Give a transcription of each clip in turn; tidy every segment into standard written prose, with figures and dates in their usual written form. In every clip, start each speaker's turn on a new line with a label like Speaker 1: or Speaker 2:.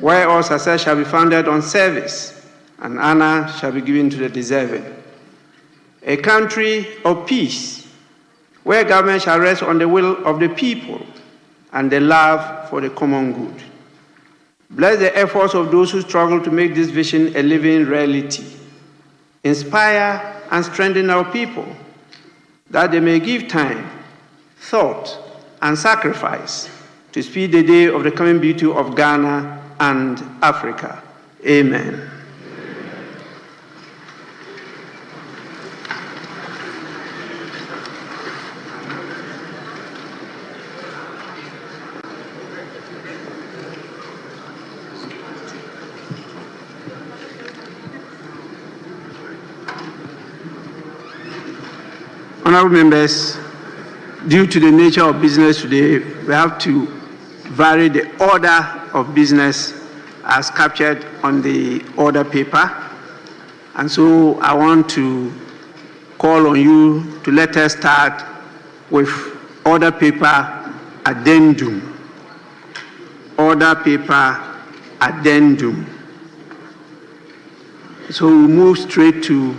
Speaker 1: where all success shall be founded on service, and honor shall be given to the deserving. A country of peace, where government shall rest on the will of the people and the love for the common good. Bless the efforts of those who struggle to make this vision a living reality. Inspire and strengthen our people, that they may give time, thought, and sacrifice to speed the day of the coming beauty of Ghana and Africa. Amen. Honorable members, due to the nature of business today, we have to vary the order of business as captured on the order paper. And so I want to call on you to let us start with order paper addendum. Order paper addendum. So we move straight to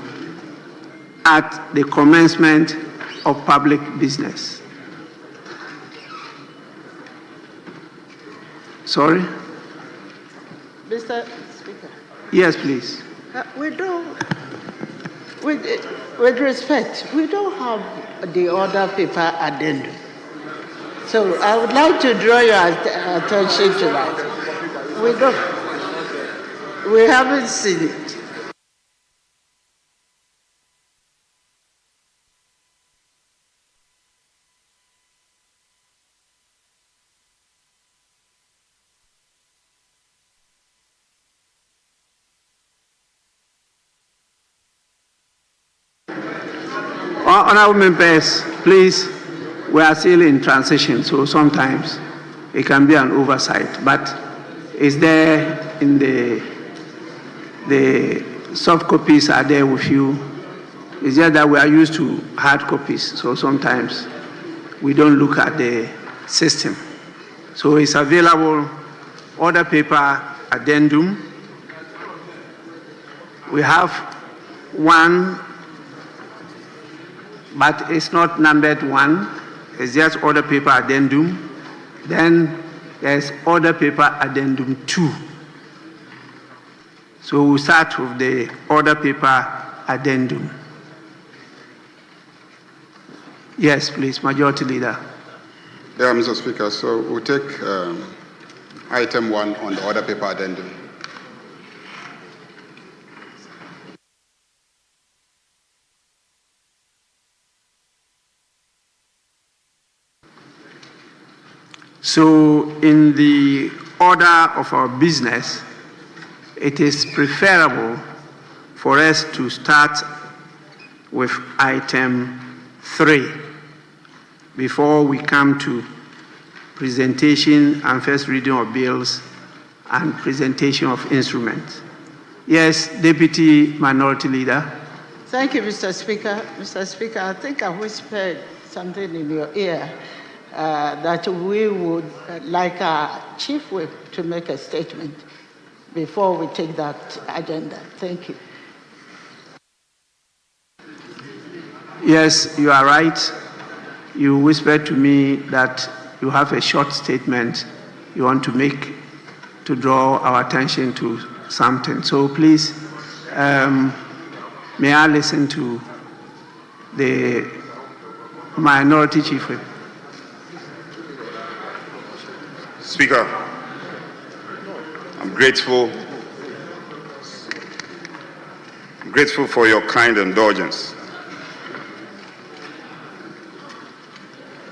Speaker 1: at the commencement of public business. Sorry?
Speaker 2: Mr. Speaker.
Speaker 1: Yes, please.
Speaker 2: We don't, with respect, we don't have the order paper addendum. So I would like to draw your attention to that. We haven't seen it.
Speaker 1: Honorable members, please, we are still in transition, so sometimes it can be an oversight, but it's there in the soft copies are there with you. It's just that we are used to hard copies, so sometimes we don't look at the system. So it's available, order paper addendum. We have one, but it's not numbered one. It's just order paper addendum. Then there's order paper addendum 2. So we'll start with the order paper addendum. Yes, please, Majority Leader.
Speaker 3: Yeah, Mr. Speaker, so we'll take item 1 on the order paper addendum.
Speaker 1: So in the order of our business, it is preferable for us to start with item 3 before we come to presentation and first reading of bills and presentation of instruments. Yes, Deputy Minority Leader.
Speaker 2: Thank you, Mr. Speaker. Mr. Speaker, I think I whispered something in your ear that we would like our Chief Whip to make a statement before we take that agenda. Thank you.
Speaker 1: Yes, you are right. You whispered to me that you have a short statement you want to make to draw our attention to something. So please, may I listen to the Minority Chief Whip?
Speaker 4: Speaker, I'm grateful for your kind indulgence.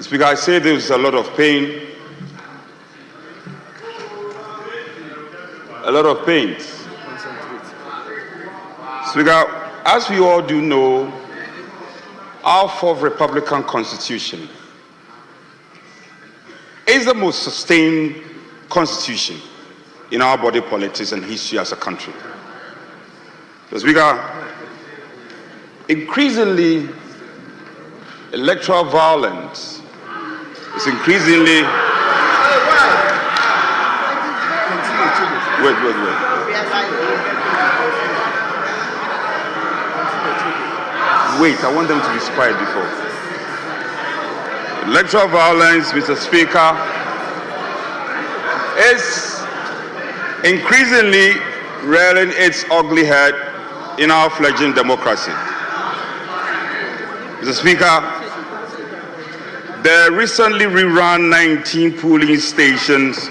Speaker 4: Speaker, I say there's a lot of pain, Speaker, as we all do know, our 4th Republican Constitution is the most sustained constitution in our body politics and history as a country. So, Speaker, increasingly, electoral violence is increasingly Wait, I want them to be quiet before. Electoral violence, Mr. Speaker, is increasingly rearing its ugly head in our fledgling democracy. Mr. Speaker, the recently rerun 19 polling stations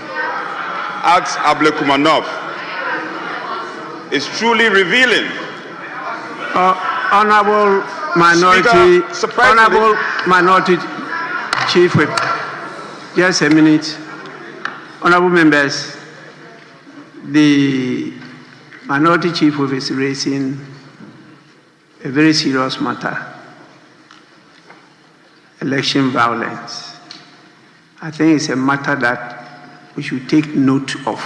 Speaker 4: at Ablekumanov is truly revealing.
Speaker 1: Honorable Minority Chief Whip, just a minute. Honorable members, the Minority Chief Whip is raising a very serious matter: election violence. I think it's a matter that we should take note of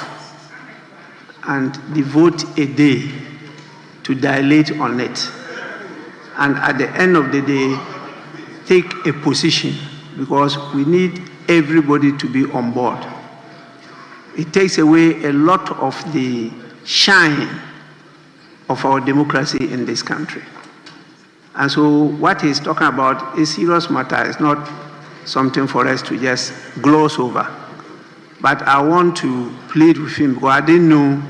Speaker 1: and devote a day to dilate on it. And at the end of the day, take a position, because we need everybody to be on board. It takes away a lot of the shine of our democracy in this country. And so what he's talking about is a serious matter. It's not something for us to just gloss over. But I want to plead with him, because I didn't know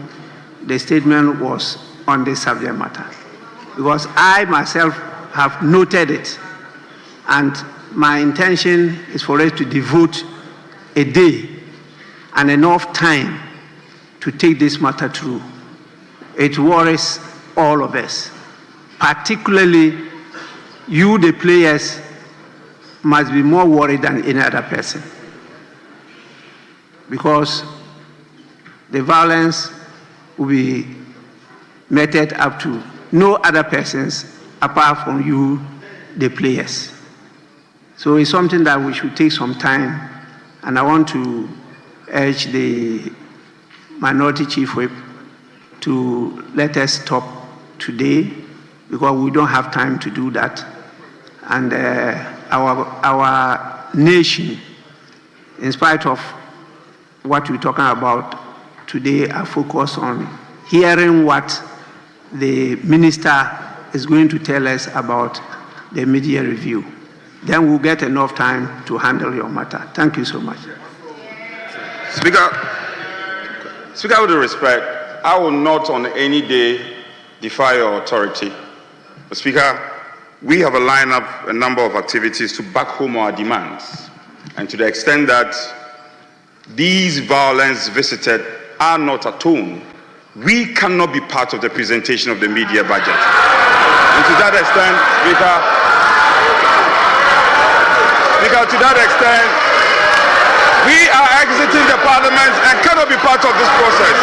Speaker 1: the statement was on this subject matter. Because I myself have noted it. And my intention is for us to devote a day and enough time to take this matter through. It worries all of us. Particularly, you, the players, must be more worried than any other person. Because the violence will be meted up to no other persons apart from you, the players. So it's something that we should take some time, and I want to urge the Minority Chief Whip to let us stop today, because we don't have time to do that. And our nation, in spite of what we're talking about today, are focused on hearing what the minister is going to tell us about the media review. Then we'll get enough time to handle your matter. Thank you so much.
Speaker 4: Speaker, with respect, I will not on any day defy your authority. But Speaker, we have lined up a number of activities to back home our demands. And to the extent that these violence visited are not atoned, we cannot be part of the presentation of the media budget. And to that extent, Speaker, to that extent, we are exiting the parliament and cannot be part of this process.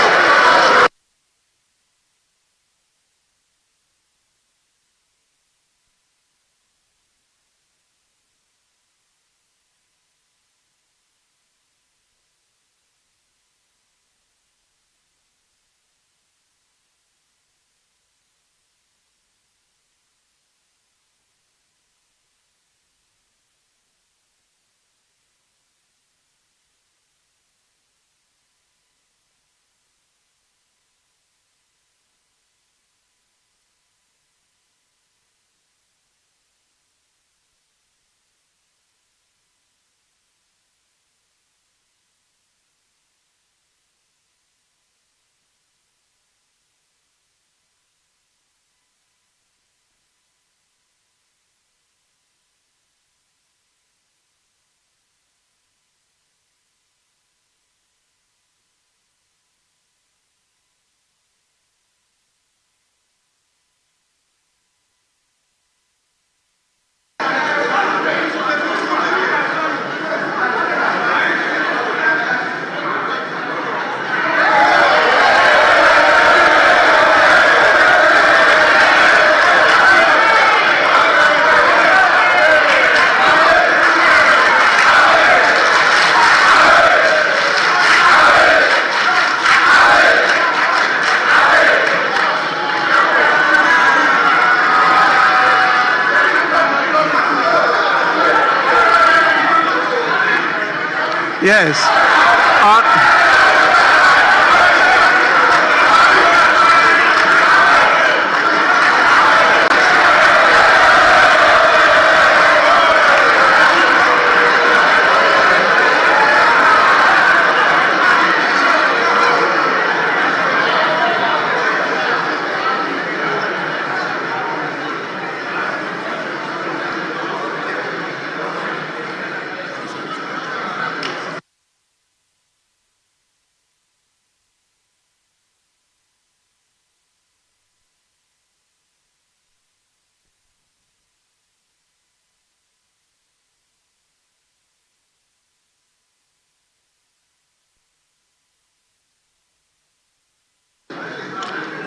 Speaker 1: Yes.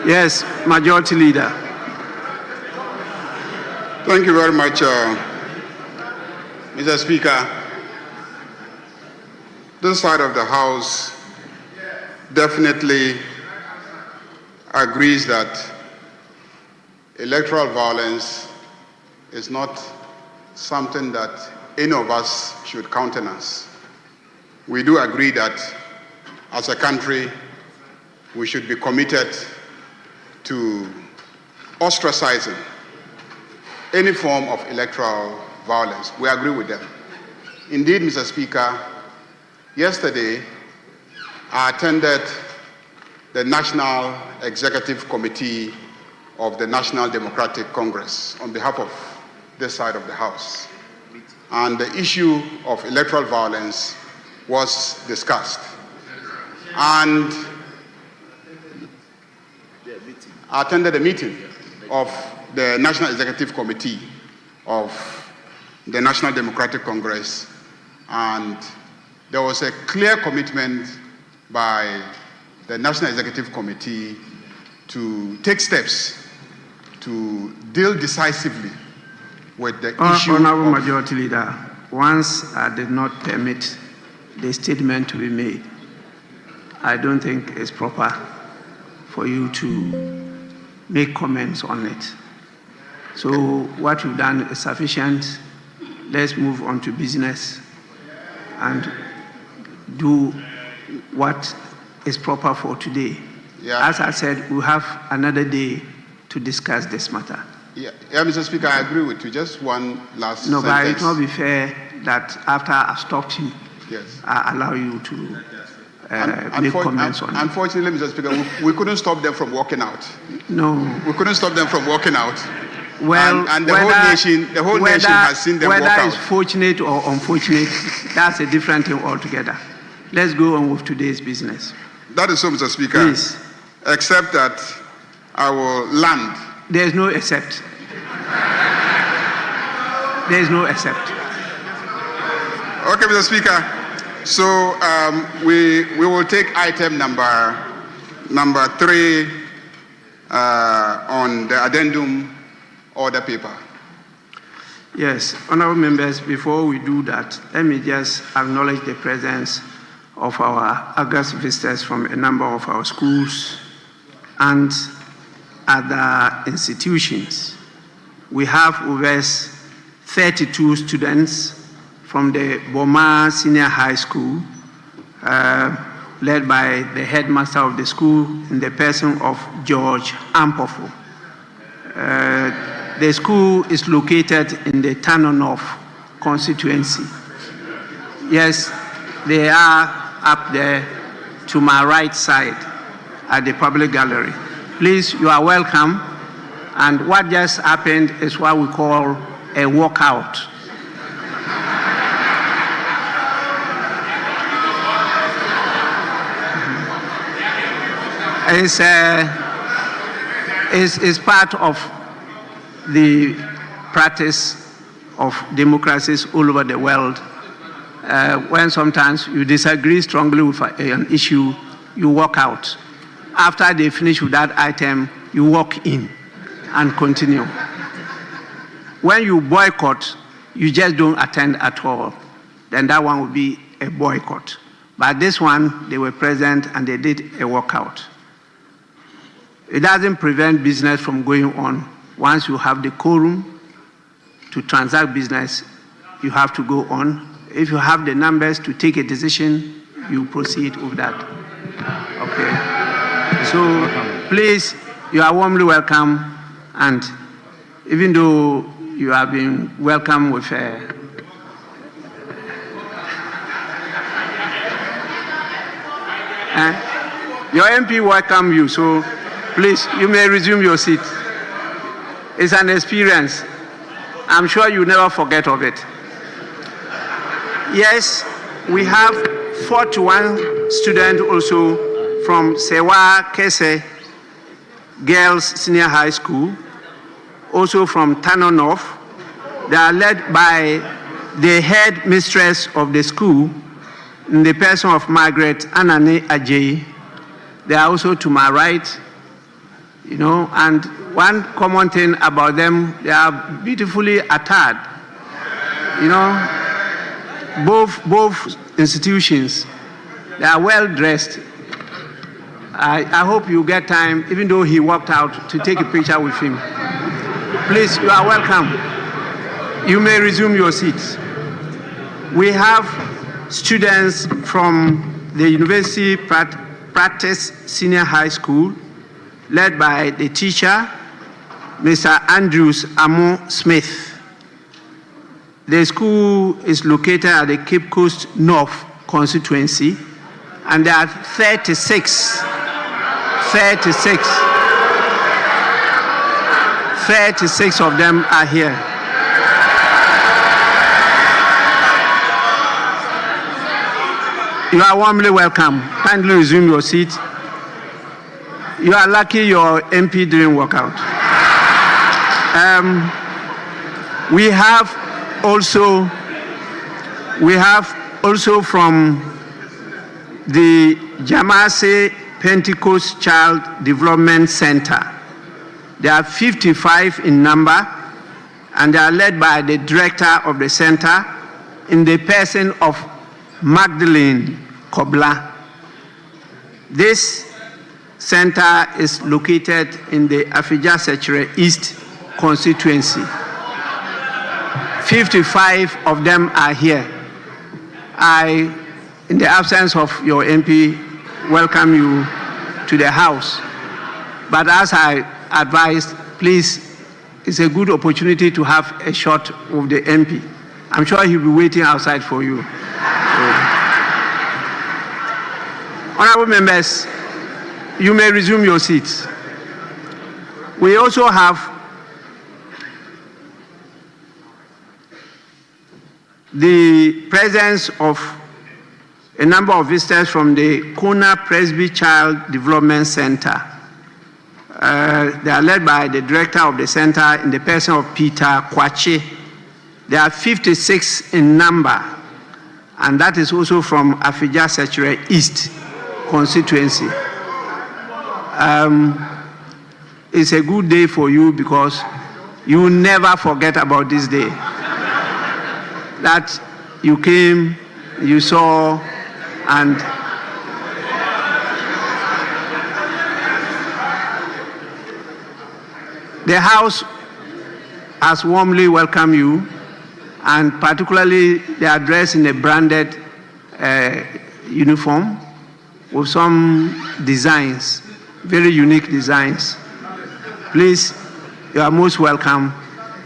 Speaker 1: Yes, Majority Leader.
Speaker 3: Thank you very much, Mr. Speaker. This side of the House definitely agrees that electoral violence is not something that any of us should countenance. We do agree that as a country, we should be committed to ostracizing any form of electoral violence. We agree with them. Indeed, Mr. Speaker, yesterday I attended the National Executive Committee of the National Democratic Congress on behalf of this side of the House. And the issue of electoral violence was discussed. And I attended a meeting of the National Executive Committee of the National Democratic Congress, and there was a clear commitment by the National Executive Committee to take steps to deal decisively with the issue.
Speaker 1: Honorable Majority Leader, once I did not permit the statement to be made, I don't think it's proper for you to make comments on it. So what you've done is sufficient. Let's move on to business and do what is proper for today.
Speaker 3: Yeah.
Speaker 1: As I said, we have another day to discuss this matter.
Speaker 3: Yeah, Mr. Speaker, I agree with you. Just one last
Speaker 1: No,
Speaker 3: sentence.
Speaker 1: but it will not be fair that after I've stopped you,
Speaker 3: Yes.
Speaker 1: I allow you to make comments on it.
Speaker 3: Unfortunately, Mr. Speaker, we couldn't stop them from walking out.
Speaker 1: No.
Speaker 3: We couldn't stop them from walking out.
Speaker 1: Well,
Speaker 3: and the whole nation has seen them walk
Speaker 1: whether
Speaker 3: out.
Speaker 1: it's fortunate or unfortunate, that's a different thing altogether. Let's go on with today's business.
Speaker 3: That is so, Mr. Speaker.
Speaker 1: Please.
Speaker 3: Except that I will land.
Speaker 1: There's no except. There's no except.
Speaker 3: Okay, Mr. Speaker. So we will take item number 3 on the addendum order paper.
Speaker 1: Yes, honorable members, before we do that, let me just acknowledge the presence of our august visitors from a number of our schools and other institutions. We have over 32 students from the Boma Senior High School, led by the headmaster of the school in the person of George Ampofo. The school is located in the Tano North constituency. Yes, they are up there to my right side at the public gallery. Please, you are welcome. And what just happened is what we call a walkout. It's part of the practice of democracies all over the world. When sometimes you disagree strongly with an issue, you walk out. After they finish with that item, you walk in and continue. When you boycott, you just don't attend at all. Then that one would be a boycott. But this one, they were present and they did a walkout. It doesn't prevent business from going on. Once you have the quorum to transact business, you have to go on. If you have the numbers to take a decision, you proceed with that. Okay. So please, you are warmly welcome. And even though you have been welcome with your MP welcome you, so please, you may resume your seat. It's an experience. I'm sure you never forget of it. Yes, we have 41 students also from Sewa Kese Girls Senior High School, also from Tano North. They are led by the head mistress of the school, in the person of Margaret Anane Ajay. They are also to my right. You know, and one common thing about them, they are beautifully attired. You know, both institutions, they are well dressed. I hope you get time, even though he walked out, to take a picture with him. Please, you are welcome. You may resume your seats. We have students from the University Practice Senior High School, led by the teacher, Mr. Andrews Amo Smith. The school is located at the Cape Coast North constituency, and there are 36 of them are here. You are warmly welcome. Kindly resume your seat. You are lucky your MP didn't walk out. We have also from the Jamase Pentecost Child Development Center. There are 55 in number, and they are led by the director of the center in the person of Magdalene Kobla. This center is located in the Afija-Sechere East constituency. 55 of them are here. I, in the absence of your MP, welcome you to the House. But as I advised, please, it's a good opportunity to have a shot with the MP. I'm sure he'll be waiting outside for you. Honorable members, you may resume your seats. We also have the presence of a number of visitors from the Kona Presby Child Development Center. They are led by the director of the center in the person of Peter Kwache. There are 56 in number, and that is also from Afija-Sechere East constituency. It's a good day for you because you will never forget about this day. That you came, you saw, and the House has warmly welcomed you, and particularly they are dressed in a branded uniform with some designs, very unique designs. Please, you are most welcome.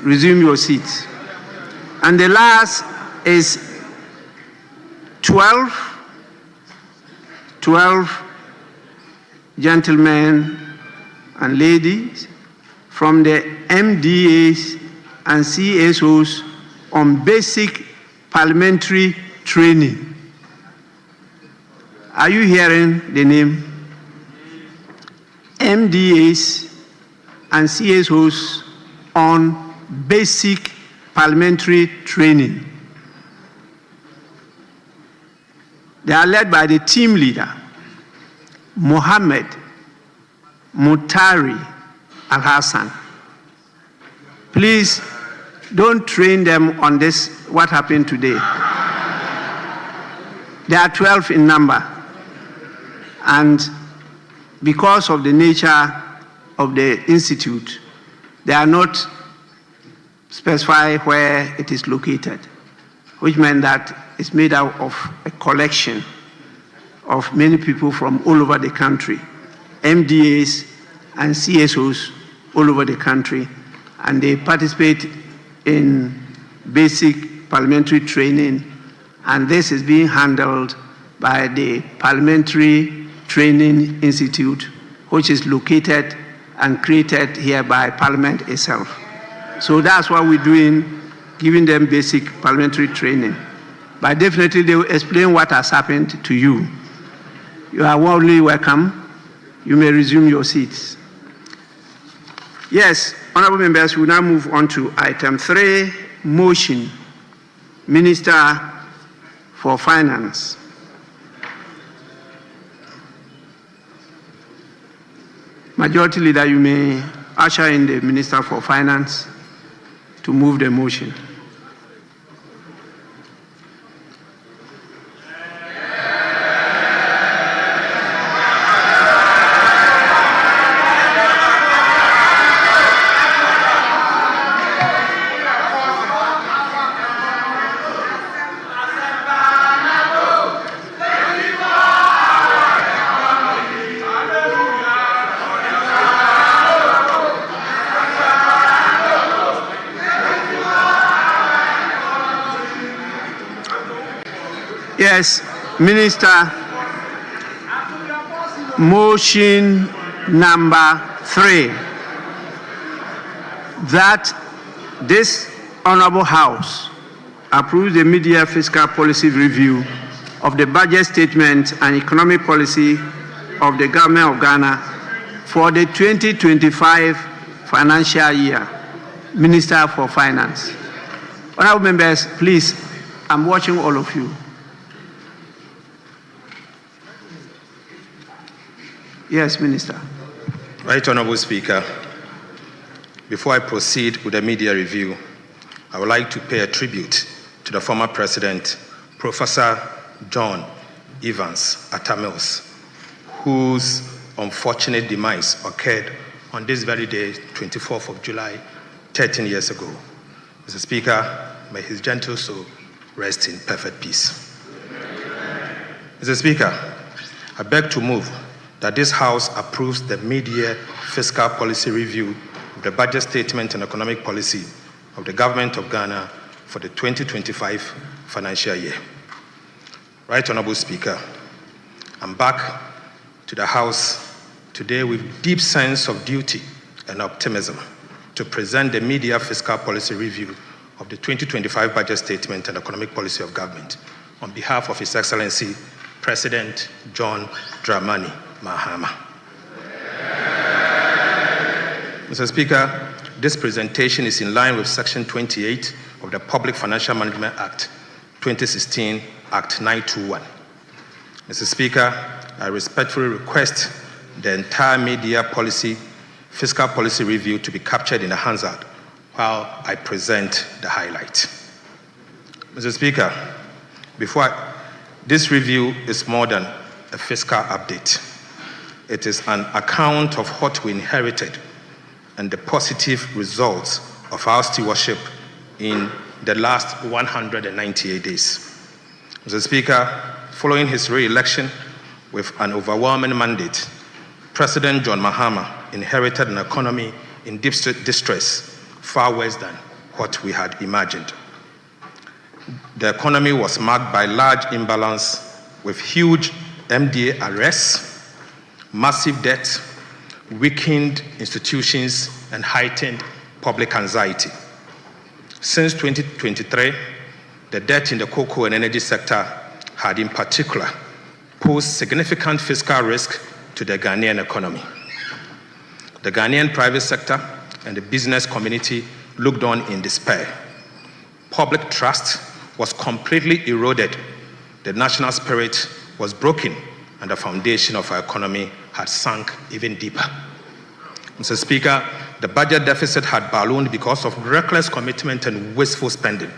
Speaker 1: Resume your seats. And the last is 12 gentlemen and ladies from the MDAs and CSOs on basic parliamentary training. Are you hearing the name? MDAs and CSOs on basic parliamentary training. They are led by the team leader, Mohammed Mutari Al-Hassan. Please don't train them on this, what happened today. There are 12 in number. And because of the nature of the institute, they are not specified where it is located, which meant that it's made out of a collection of many people from all over the country, MDAs and CSOs all over the country, and they participate in basic parliamentary training, and this is being handled by the Parliamentary Training Institute, which is located and created here by Parliament itself. So that's what we're doing, giving them basic parliamentary training. But definitely they will explain what has happened to you. You are warmly welcome. You may resume your seats. Yes, honorable members, we now move on to item 3, motion. Minister for Finance. Majority Leader, you may usher in the Minister for Finance to move the motion. Yes, Minister, motion number 3, that this Honorable House approves the mid-year fiscal policy review of the budget statement and economic policy of the Government of Ghana for the 2025 financial year. Minister for Finance. Honorable members, please, I'm watching all of you. Yes, Minister.
Speaker 5: Right Honorable Speaker, before I proceed with the media review, I would like to pay a tribute to the former President, Professor John Evans Atta-Mills, whose unfortunate demise occurred on this very day, 24th of July, 13 years ago. Mr. Speaker, may his gentle soul rest in perfect peace. Mr. Speaker, I beg to move that this House approves the mid-year fiscal policy review of the budget statement and economic policy of the Government of Ghana for the 2025 financial year. Right Honorable Speaker, I'm back to the House today with deep sense of duty and optimism to present the mid-year fiscal policy review of the 2025 budget statement and economic policy of government on behalf of His Excellency President John Dramani Mahama. Mr. Speaker, this presentation is in line with Section 28 of the Public Financial Management Act 2016, Act 921. Mr. Speaker, I respectfully request the entire mid-year fiscal policy review to be captured in the Hansard while I present the highlight. Mr. Speaker, this review is more than a fiscal update. It is an account of what we inherited and the positive results of our stewardship in the last 198 days. Mr. Speaker, following his re-election with an overwhelming mandate, President John Mahama inherited an economy in deep distress, far worse than what we had imagined. The economy was marked by large imbalance with huge MDA arrests, massive debt, weakened institutions, and heightened public anxiety. Since 2023, the debt in the cocoa and energy sector had in particular posed significant fiscal risk to the Ghanaian economy. The Ghanaian private sector and the business community looked on in despair. Public trust was completely eroded. The national spirit was broken, and the foundation of our economy had sunk even deeper. Mr. Speaker, the budget deficit had ballooned because of reckless commitment and wasteful spending.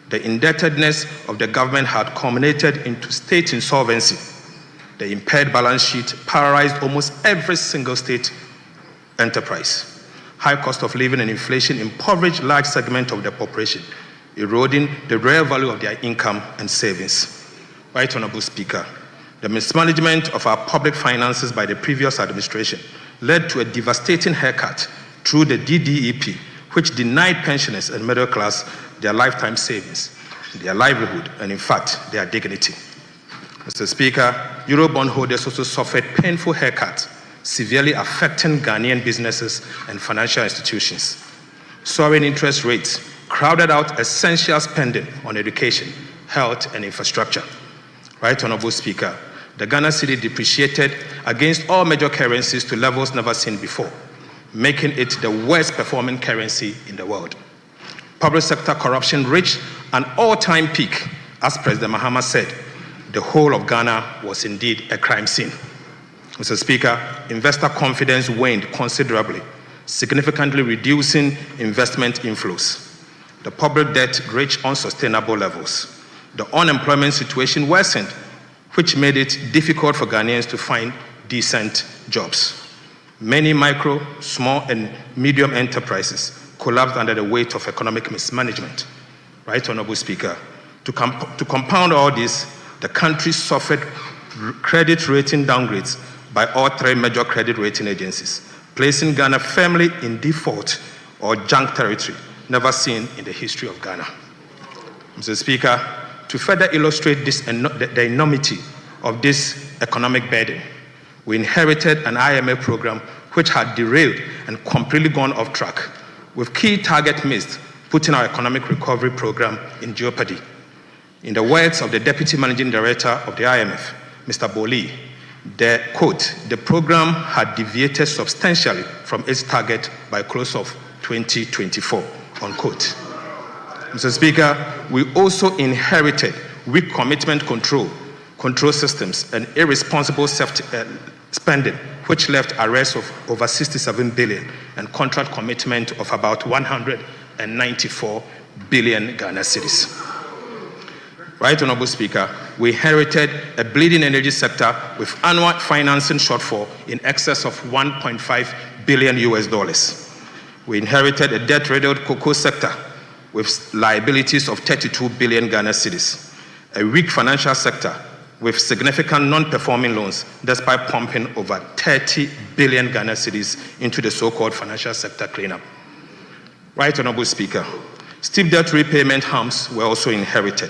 Speaker 5: The indebtedness of the government had culminated into state insolvency. The impaired balance sheet paralyzed almost every single state enterprise. High cost of living and inflation impoverished large segments of the population, eroding the real value of their income and savings. Right Honorable Speaker, the mismanagement of our public finances by the previous administration led to a devastating haircut through the DDEP, which denied pensioners and middle class their lifetime savings, their livelihood, and in fact, their dignity. Mr. Speaker, Eurobond holders also suffered painful haircuts, severely affecting Ghanaian businesses and financial institutions. Soaring interest rates crowded out essential spending on education, health, and infrastructure. Right Honorable Speaker, the Ghana cedi depreciated against all major currencies to levels never seen before, making it the worst performing currency in the world. Public sector corruption reached an all-time peak. As President Mahama said, the whole of Ghana was indeed a crime scene. Mr. Speaker, investor confidence waned considerably, significantly reducing investment inflows. The public debt reached unsustainable levels. The unemployment situation worsened, which made it difficult for Ghanaians to find decent jobs. Many micro, small, and medium enterprises collapsed under the weight of economic mismanagement. Right, Honorable Speaker? To compound all this, the country suffered credit rating downgrades by all three major credit rating agencies, placing Ghana firmly in default or junk territory, never seen in the history of Ghana. Mr. Speaker, to further illustrate the enormity of this economic burden, we inherited an IMF program which had derailed and completely gone off track, with key targets missed, putting our economic recovery program in jeopardy. In the words of the Deputy Managing Director of the IMF, Mr. Boli, the program had deviated substantially from its target by close of 2024, unquote. Mr. Speaker, we also inherited weak commitment control systems and irresponsible spending, which left arrests of over 67 billion and contract commitment of about 194 billion Ghana cedis. Right, Honorable Speaker, we inherited a bleeding energy sector with annual financing shortfall in excess of $1.5 billion. We inherited a debt-riddled cocoa sector with liabilities of 32 billion Ghana cedis, a weak financial sector with significant non-performing loans, despite pumping over 30 billion Ghana cedis into the so-called financial sector cleanup. Right, Honorable Speaker, steep debt repayment harms were also inherited,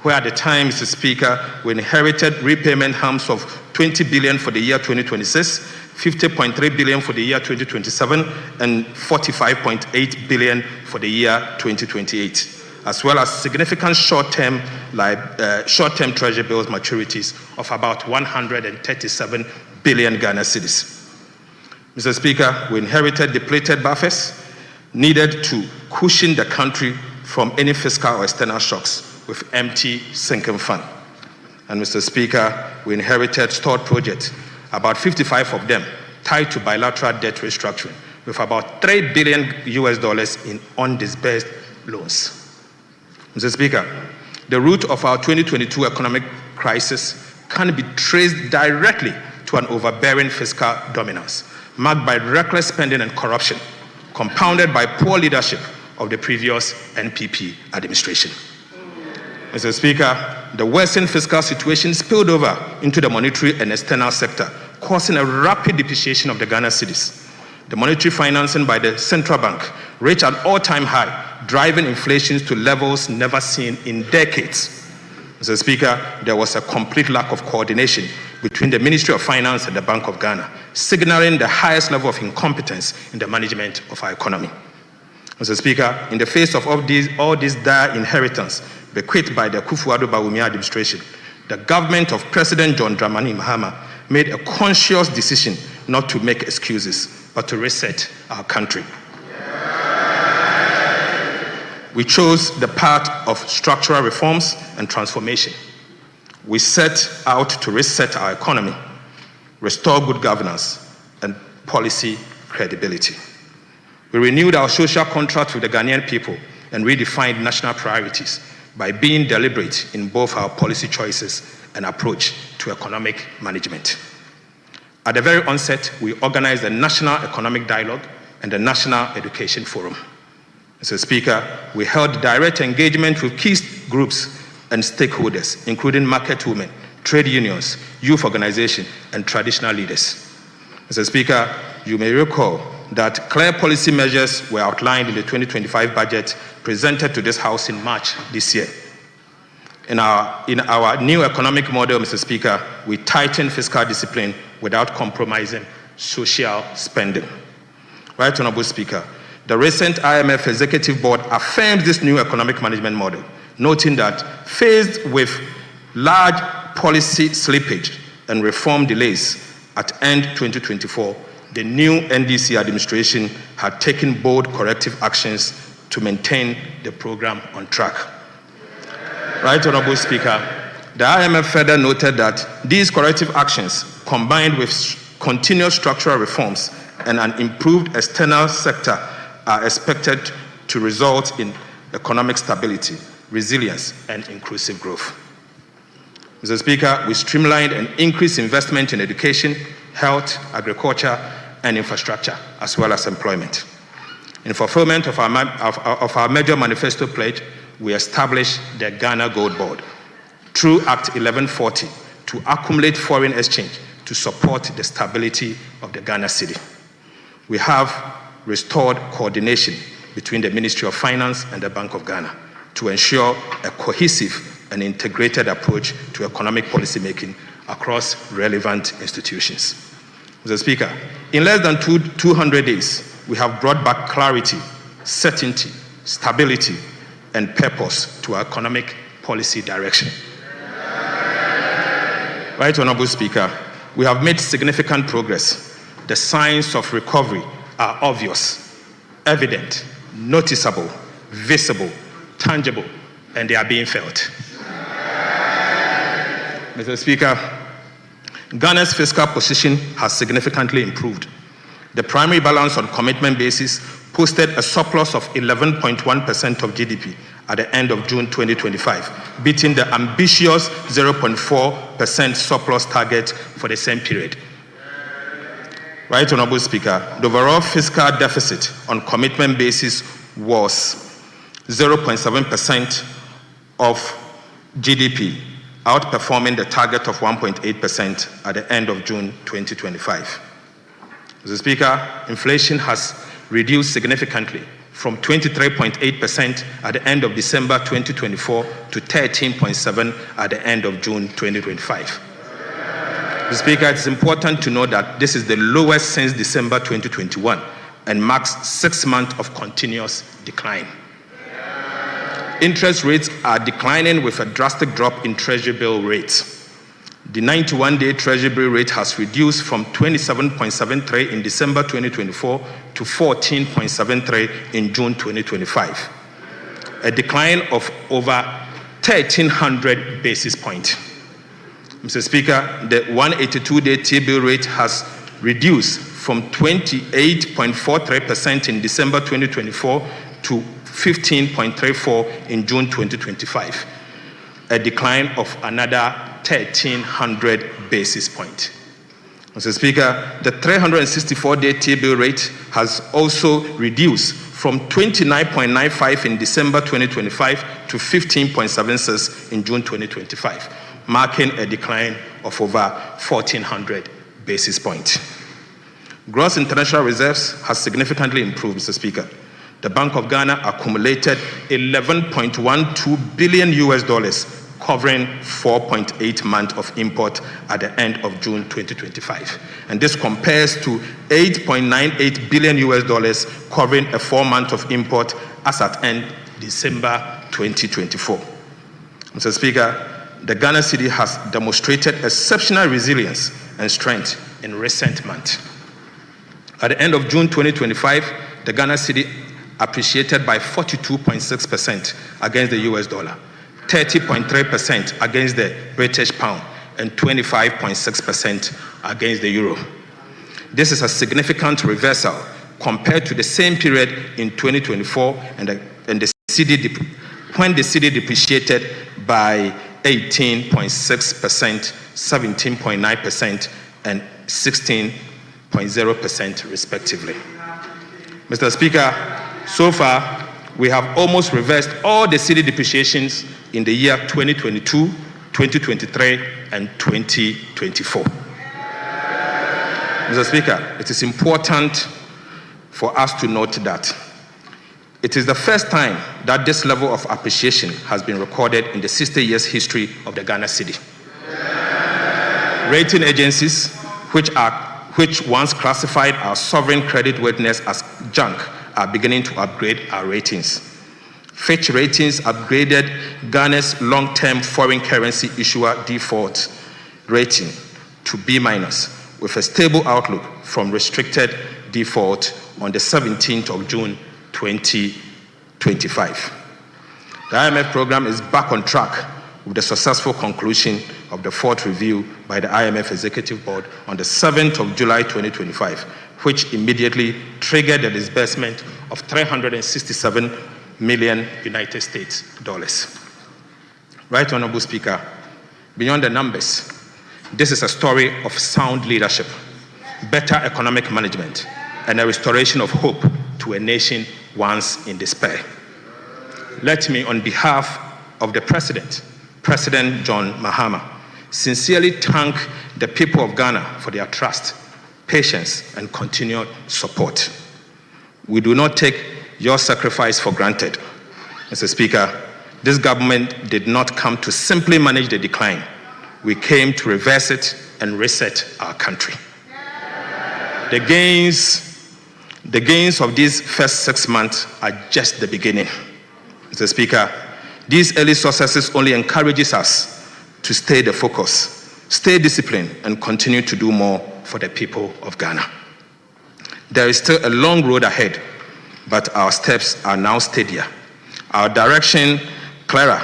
Speaker 5: where at the time, Mr. Speaker, we inherited repayment harms of 20 billion for the year 2026, 50.3 billion for the year 2027, and 45.8 billion for the year 2028, as well as significant short-term treasury bills maturities of about 137 billion Ghana cedis. Mr. Speaker, we inherited depleted buffers needed to cushion the country from any fiscal or external shocks, with empty sinking fund. And Mr. Speaker, we inherited stored projects, about 55 of them tied to bilateral debt restructuring, with about $3 billion in undisbursed loans. Mr. Speaker, the root of our 2022 economic crisis can be traced directly to an overbearing fiscal dominance, marked by reckless spending and corruption, compounded by poor leadership of the previous NPP administration. Mr. Speaker, the worsened fiscal situation spilled over into the monetary and external sector, causing a rapid depreciation of the Ghana cedis. The monetary financing by the central bank reached an all-time high, driving inflation to levels never seen in decades. Mr. Speaker, there was a complete lack of coordination between the Ministry of Finance and the Bank of Ghana, signaling the highest level of incompetence in the management of our economy. Mr. Speaker, in the face of all this dire inheritance bequeathed by the Kufuor Bawumia administration, the government of President John Dramani Mahama made a conscious decision not to make excuses, but to reset our country. We chose the path of structural reforms and transformation. We set out to reset our economy, restore good governance, and policy credibility. We renewed our social contract with the Ghanaian people and redefined national priorities by being deliberate in both our policy choices and approach to economic management. At the very onset, we organized a National Economic Dialogue and the National Education Forum. Mr. Speaker, we held direct engagement with key groups and stakeholders, including market women, trade unions, youth organizations, and traditional leaders. Mr. Speaker, you may recall that clear policy measures were outlined in the 2025 budget presented to this House in March this year. In our new economic model, Mr. Speaker, we tightened fiscal discipline without compromising social spending. Right, Honorable Speaker, the recent IMF Executive Board affirmed this new economic management model, noting that faced with large policy slippage and reform delays at end 2024, the new NDC administration had taken bold corrective actions to maintain the program on track. Right, Honorable Speaker, the IMF further noted that these corrective actions, combined with continuous structural reforms, and an improved external sector are expected to result in economic stability, resilience, and inclusive growth. Mr. Speaker, we streamlined and increased investment in education, health, agriculture, and infrastructure, as well as employment. In fulfillment of our major manifesto pledge, we established the Ghana Gold Board through Act 1140 to accumulate foreign exchange to support the stability of the Ghana cedi. We have restored coordination between the Ministry of Finance and the Bank of Ghana to ensure a cohesive and integrated approach to economic policy making across relevant institutions. Mr. Speaker, in less than 200 days, we have brought back clarity, certainty, stability, and purpose to our economic policy direction. Right Honorable Speaker, we have made significant progress. The signs of recovery are obvious, evident, noticeable, visible, tangible, and they are being felt. Mr. Speaker, Ghana's fiscal position has significantly improved. The primary balance on commitment basis posted a surplus of 11.1% of GDP at the end of June 2025, beating the ambitious 0.4% surplus target for the same period. Right Honorable Speaker, the overall fiscal deficit on commitment basis was 0.7% of GDP, outperforming the target of 1.8% at the end of June 2025. Mr. Speaker, inflation has reduced significantly from 23.8% at the end of December 2024 to 13.7% at the end of June 2025. Mr. Speaker, it is important to note that this is the lowest since December 2021 and marks 6 months of continuous decline. Interest rates are declining with a drastic drop in Treasury bill rates. The 91-day Treasury bill rate has reduced from 27.73 in December 2024 to 14.73 in June 2025, a decline of over 1,300 basis points. Mr. Speaker, the 182-day T-bill rate has reduced from 28.43% in December 2024 to 15.34 in June 2025, a decline of another 1,300 basis points. Mr. Speaker, the 364-day T-bill rate has also reduced from 29.95 in December 2025 to 15.76 in June 2025, marking a decline of over 1,400 basis points. Gross international reserves has significantly improved, Mr. Speaker. The Bank of Ghana accumulated $11.12 billion, covering 4.8 months of import at the end of June 2025. And this compares to $8.98 billion, covering a 4 month of import as at end December 2024. Mr. Speaker, the Ghana cedi has demonstrated exceptional resilience and strength in recent months. At the end of June 2025, the Ghana cedi appreciated by 42.6% against the US dollar, 30.3% against the British pound, and 25.6% against the euro. This is a significant reversal compared to the same period in 2024 when the cedi depreciated by 18.6%, 17.9%, and 16.0% respectively. Mr. Speaker, so far, we have almost reversed all the cedi depreciations in the year 2022, 2023, and 2024. Mr. Speaker, it is important for us to note that it is the first time that this level of appreciation has been recorded in the 60 years history of the Ghana cedi. Rating agencies, which once classified our sovereign creditworthiness as junk, are beginning to upgrade our ratings. Fitch Ratings upgraded Ghana's long-term foreign currency issuer default rating to B- with a stable outlook from restricted default on the 17th of June 2025. The IMF program is back on track with the successful conclusion of the fourth review by the IMF Executive Board on the 7th of July 2025, which immediately triggered the disbursement of 367 million United States dollars. Right, Honorable Speaker, beyond the numbers, this is a story of sound leadership, better economic management, and a restoration of hope to a nation once in despair. Let me, on behalf of the President John Mahama, sincerely thank the people of Ghana for their trust, patience, and continued support. We do not take your sacrifice for granted. Mr. Speaker, this government did not come to simply manage the decline. We came to reverse it and reset our country. The gains of these first 6 months are just the beginning. Mr. Speaker, these early successes only encourages us to stay the focus, stay disciplined, and continue to do more for the people of Ghana. There is still a long road ahead, but our steps are now steadier. Our direction clearer,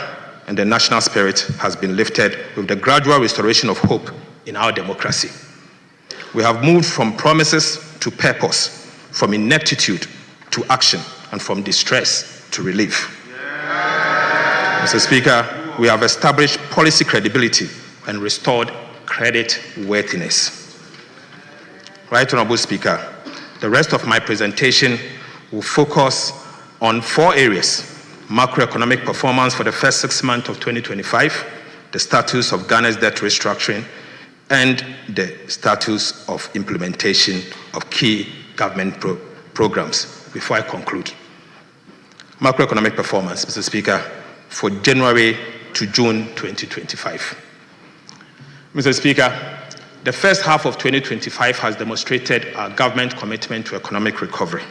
Speaker 5: and the national spirit has been lifted with the gradual restoration of hope in our democracy. We have moved from promises to purpose, from ineptitude to action, and from distress to relief. Mr. Speaker, we have established policy credibility and restored credit worthiness. Right, Honorable Speaker, the rest of my presentation will focus on 4 areas: macroeconomic performance for the first 6 months of 2025, the status of Ghana's debt restructuring, and the status of implementation of key government programs. Before I conclude, macroeconomic performance, Mr. Speaker, for January to June 2025. Mr. Speaker, the first half of 2025 has demonstrated our government commitment to economic recovery.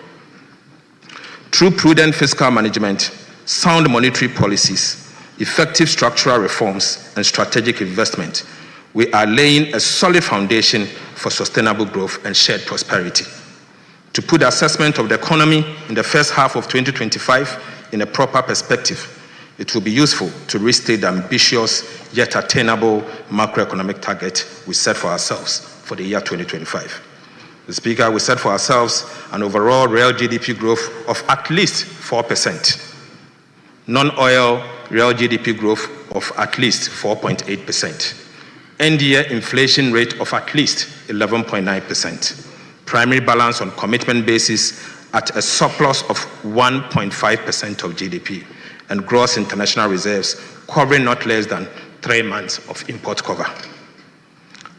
Speaker 5: Through prudent fiscal management, sound monetary policies, effective structural reforms, and strategic investment, we are laying a solid foundation for sustainable growth and shared prosperity. To put the assessment of the economy in the first half of 2025 in a proper perspective, it will be useful to restate the ambitious yet attainable macroeconomic target we set for ourselves for the year 2025. Mr. Speaker, we set for ourselves an overall real GDP growth of at least 4%, non-oil real GDP growth of at least 4.8%, end-year inflation rate of at least 11.9%, primary balance on commitment basis at a surplus of 1.5% of GDP, and gross international reserves covering not less than 3 months of import cover.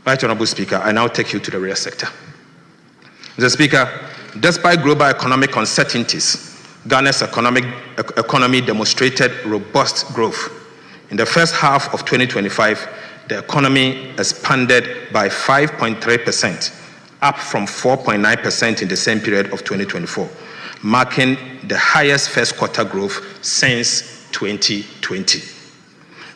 Speaker 5: Right, Honorable Speaker, I now take you to the real sector. Mr. Speaker, despite global economic uncertainties, Ghana's economy demonstrated robust growth. In the first half of 2025, the economy expanded by 5.3%, up from 4.9% in the same period of 2024, marking the highest first quarter growth since 2020.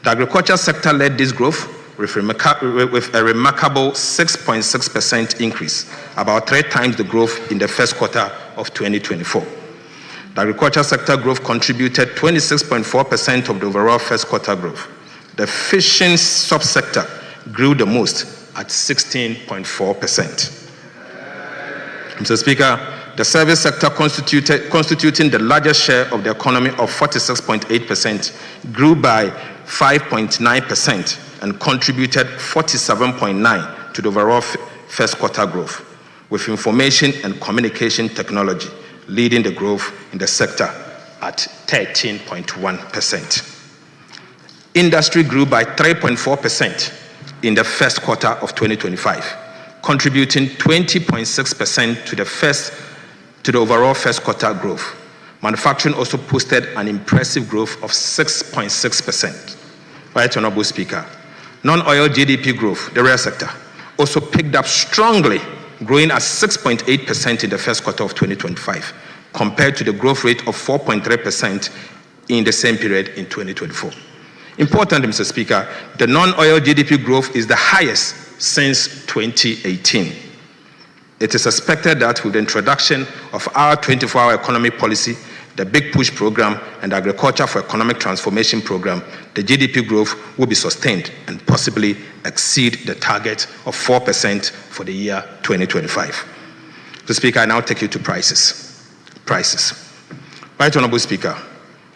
Speaker 5: The agriculture sector led this growth with a remarkable 6.6% increase, about 3 times the growth in the first quarter of 2024. The agriculture sector growth contributed 26.4% of the overall first quarter growth. The fishing subsector grew the most at 16.4%. Mr. Speaker, the service sector constituting the largest share of the economy of 46.8% grew by 5.9% and contributed 47.9% to the overall first quarter growth, with information and communication technology leading the growth in the sector at 13.1%. Industry grew by 3.4% in the first quarter of 2025, contributing 20.6% to the overall first quarter growth. Manufacturing also posted an impressive growth of 6.6%. Right, Honorable Speaker. Non-oil GDP growth, the real sector, also picked up strongly, growing at 6.8% in the first quarter of 2025, compared to the growth rate of 4.3% in the same period in 2024. Importantly, Mr. Speaker, the non-oil GDP growth is the highest since 2018. It is expected that with the introduction of our 24-hour economy policy, the Big Push program, and the Agriculture for Economic Transformation program, the GDP growth will be sustained and possibly exceed the target of 4% for the year 2025. Mr. Speaker, I now take you to prices. Right Honorable Speaker,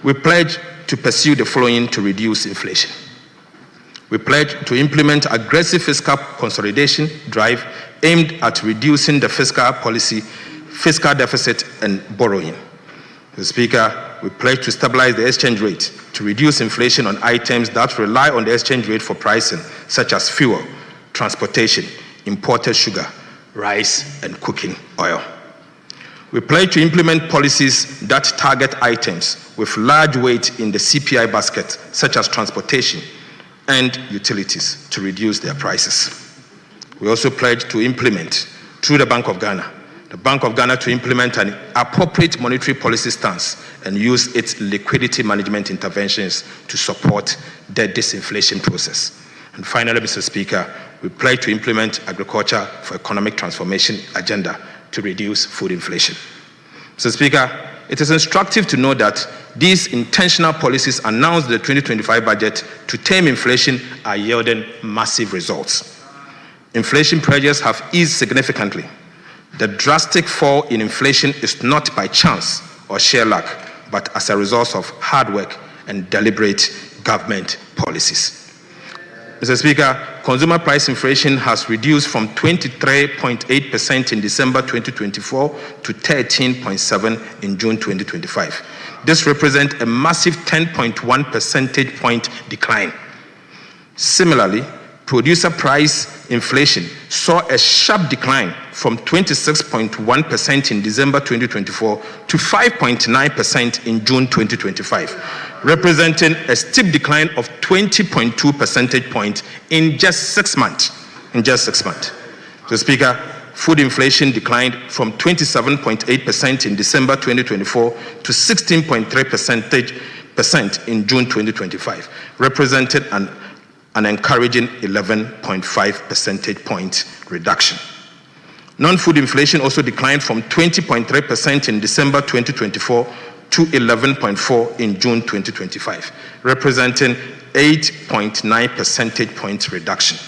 Speaker 5: we pledge to pursue the following to reduce inflation. We pledge to implement aggressive fiscal consolidation drive aimed at reducing the fiscal deficit and borrowing. Mr. Speaker, we pledge to stabilize the exchange rate to reduce inflation on items that rely on the exchange rate for pricing, such as fuel, transportation, imported sugar, rice, and cooking oil. We pledge to implement policies that target items with large weight in the CPI basket, such as transportation and utilities, to reduce their prices. We also pledge to implement, through the Bank of Ghana, to implement an appropriate monetary policy stance and use its liquidity management interventions to support the disinflation process. And finally, Mr. Speaker, we pledge to implement agriculture for economic transformation agenda to reduce food inflation. Mr. Speaker, it is instructive to know that these intentional policies announced in the 2025 budget to tame inflation are yielding massive results. Inflation pressures have eased significantly. The drastic fall in inflation is not by chance or sheer luck, but as a result of hard work and deliberate government policies. Mr. Speaker, consumer price inflation has reduced from 23.8% in December 2024 to 13.7% in June 2025. This represents a massive 10.1 percentage point decline. Similarly, producer price inflation saw a sharp decline from 26.1% in December 2024 to 5.9% in June 2025, representing a steep decline of 20.2 percentage points in just 6 months. Mr. Speaker, food inflation declined from 27.8% in December 2024 to 16.3% in June 2025, representing an encouraging 11.5 percentage point reduction. Non-food inflation also declined from 20.3% in December 2024 to 11.4% in June 2025, representing 8.9 percentage point reduction.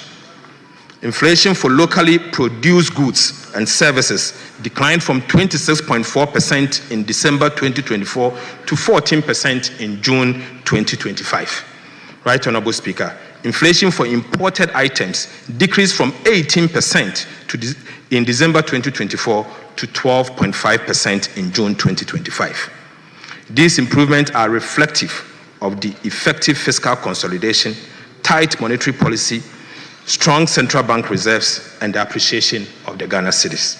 Speaker 5: Inflation for locally produced goods and services declined from 26.4% in December 2024 to 14% in June 2025. Right Honorable Speaker, inflation for imported items decreased from 18% in December 2024 to 12.5% in June 2025. These improvements are reflective of the effective fiscal consolidation, tight monetary policy, strong central bank reserves, and the appreciation of the Ghana cedis.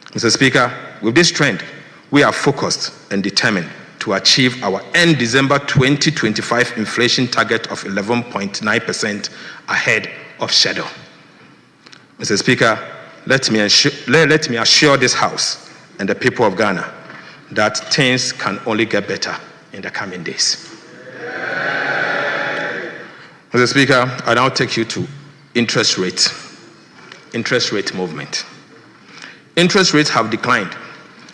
Speaker 5: Mr. Speaker, with this trend, we are focused and determined to achieve our end December 2025 inflation target of 11.9% ahead of schedule. Mr. Speaker, let me assure this House and the people of Ghana that things can only get better in the coming days. Mr. Speaker, I now take you to interest rate movement. Interest rates have declined,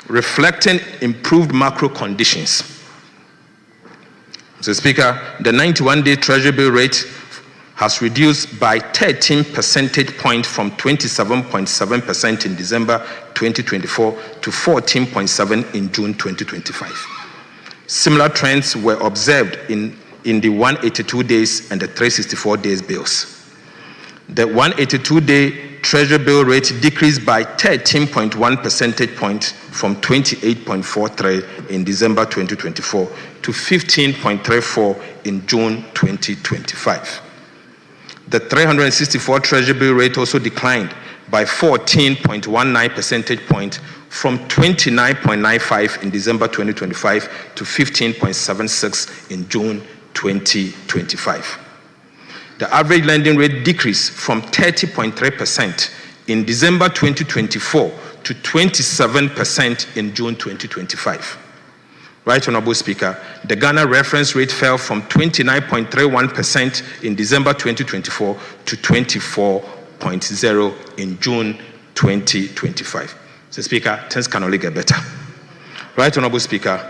Speaker 5: reflecting improved macro conditions. Mr. Speaker, the 91-day Treasury bill rate has reduced by 13 percentage points from 27.7% in December 2024 to 14.7% in June 2025. Similar trends were observed in the 182 days and the 364 days bills. The 182-day Treasury bill rate decreased by 13.1 percentage points from 28.43% in December 2024 to 15.34% in June 2025. The 364 Treasury bill rate also declined by 14.19 percentage points from 29.95% in December 2025 to 15.76% in June 2025. The average lending rate decreased from 30.3% in December 2024 to 27% in June 2025. Right Honorable Speaker, the Ghana reference rate fell from 29.31% in December 2024 to 24.0% in June 2025. So Speaker, things can only get better. Right Honorable Speaker,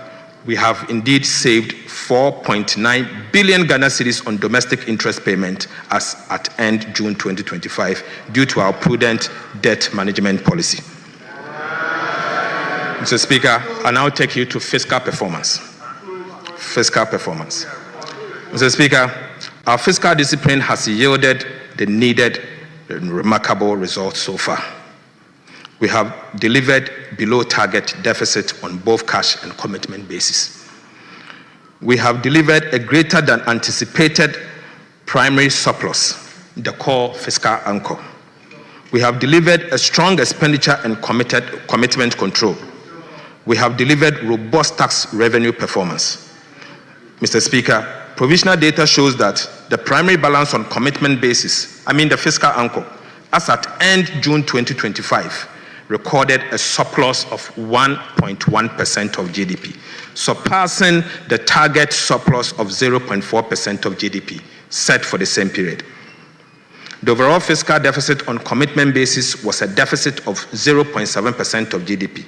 Speaker 5: we have indeed saved 4.9 billion Ghana cedis on domestic interest payment as at end June 2025 due to our prudent debt management policy. Mr. Speaker, I now take you to fiscal performance. Fiscal performance. Mr. Speaker, our fiscal discipline has yielded the needed and remarkable results so far. We have delivered below target deficit on both cash and commitment basis. We have delivered a greater than anticipated primary surplus, the core fiscal anchor. We have delivered a strong expenditure and commitment control. We have delivered robust tax revenue performance. Mr. Speaker, provisional data shows that the primary balance on commitment basis, the fiscal anchor, as at end June 2025, recorded a surplus of 1.1% of GDP, surpassing the target surplus of 0.4% of GDP set for the same period. The overall fiscal deficit on commitment basis was a deficit of 0.7% of GDP,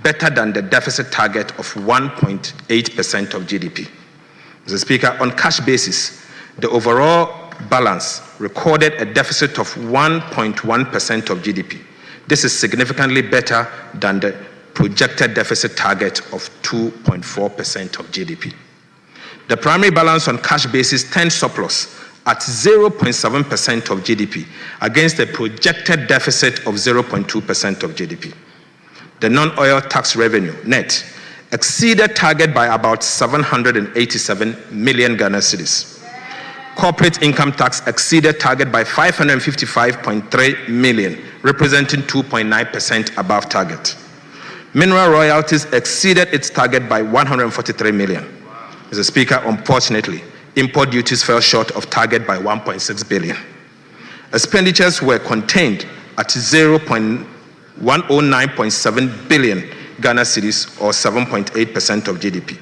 Speaker 5: better than the deficit target of 1.8% of GDP. Mr. Speaker, on cash basis, the overall balance recorded a deficit of 1.1% of GDP. This is significantly better than the projected deficit target of 2.4% of GDP. The primary balance on cash basis turned surplus at 0.7% of GDP against a projected deficit of 0.2% of GDP. The non-oil tax revenue, net, exceeded target by about 787 million Ghana cedis. Corporate income tax exceeded target by 555.3 million, representing 2.9% above target. Mineral royalties exceeded its target by 143 million. Mr. Speaker, unfortunately, import duties fell short of target by 1.6 billion. Expenditures were contained at 109.7 billion Ghana cedis, or 7.8% of GDP.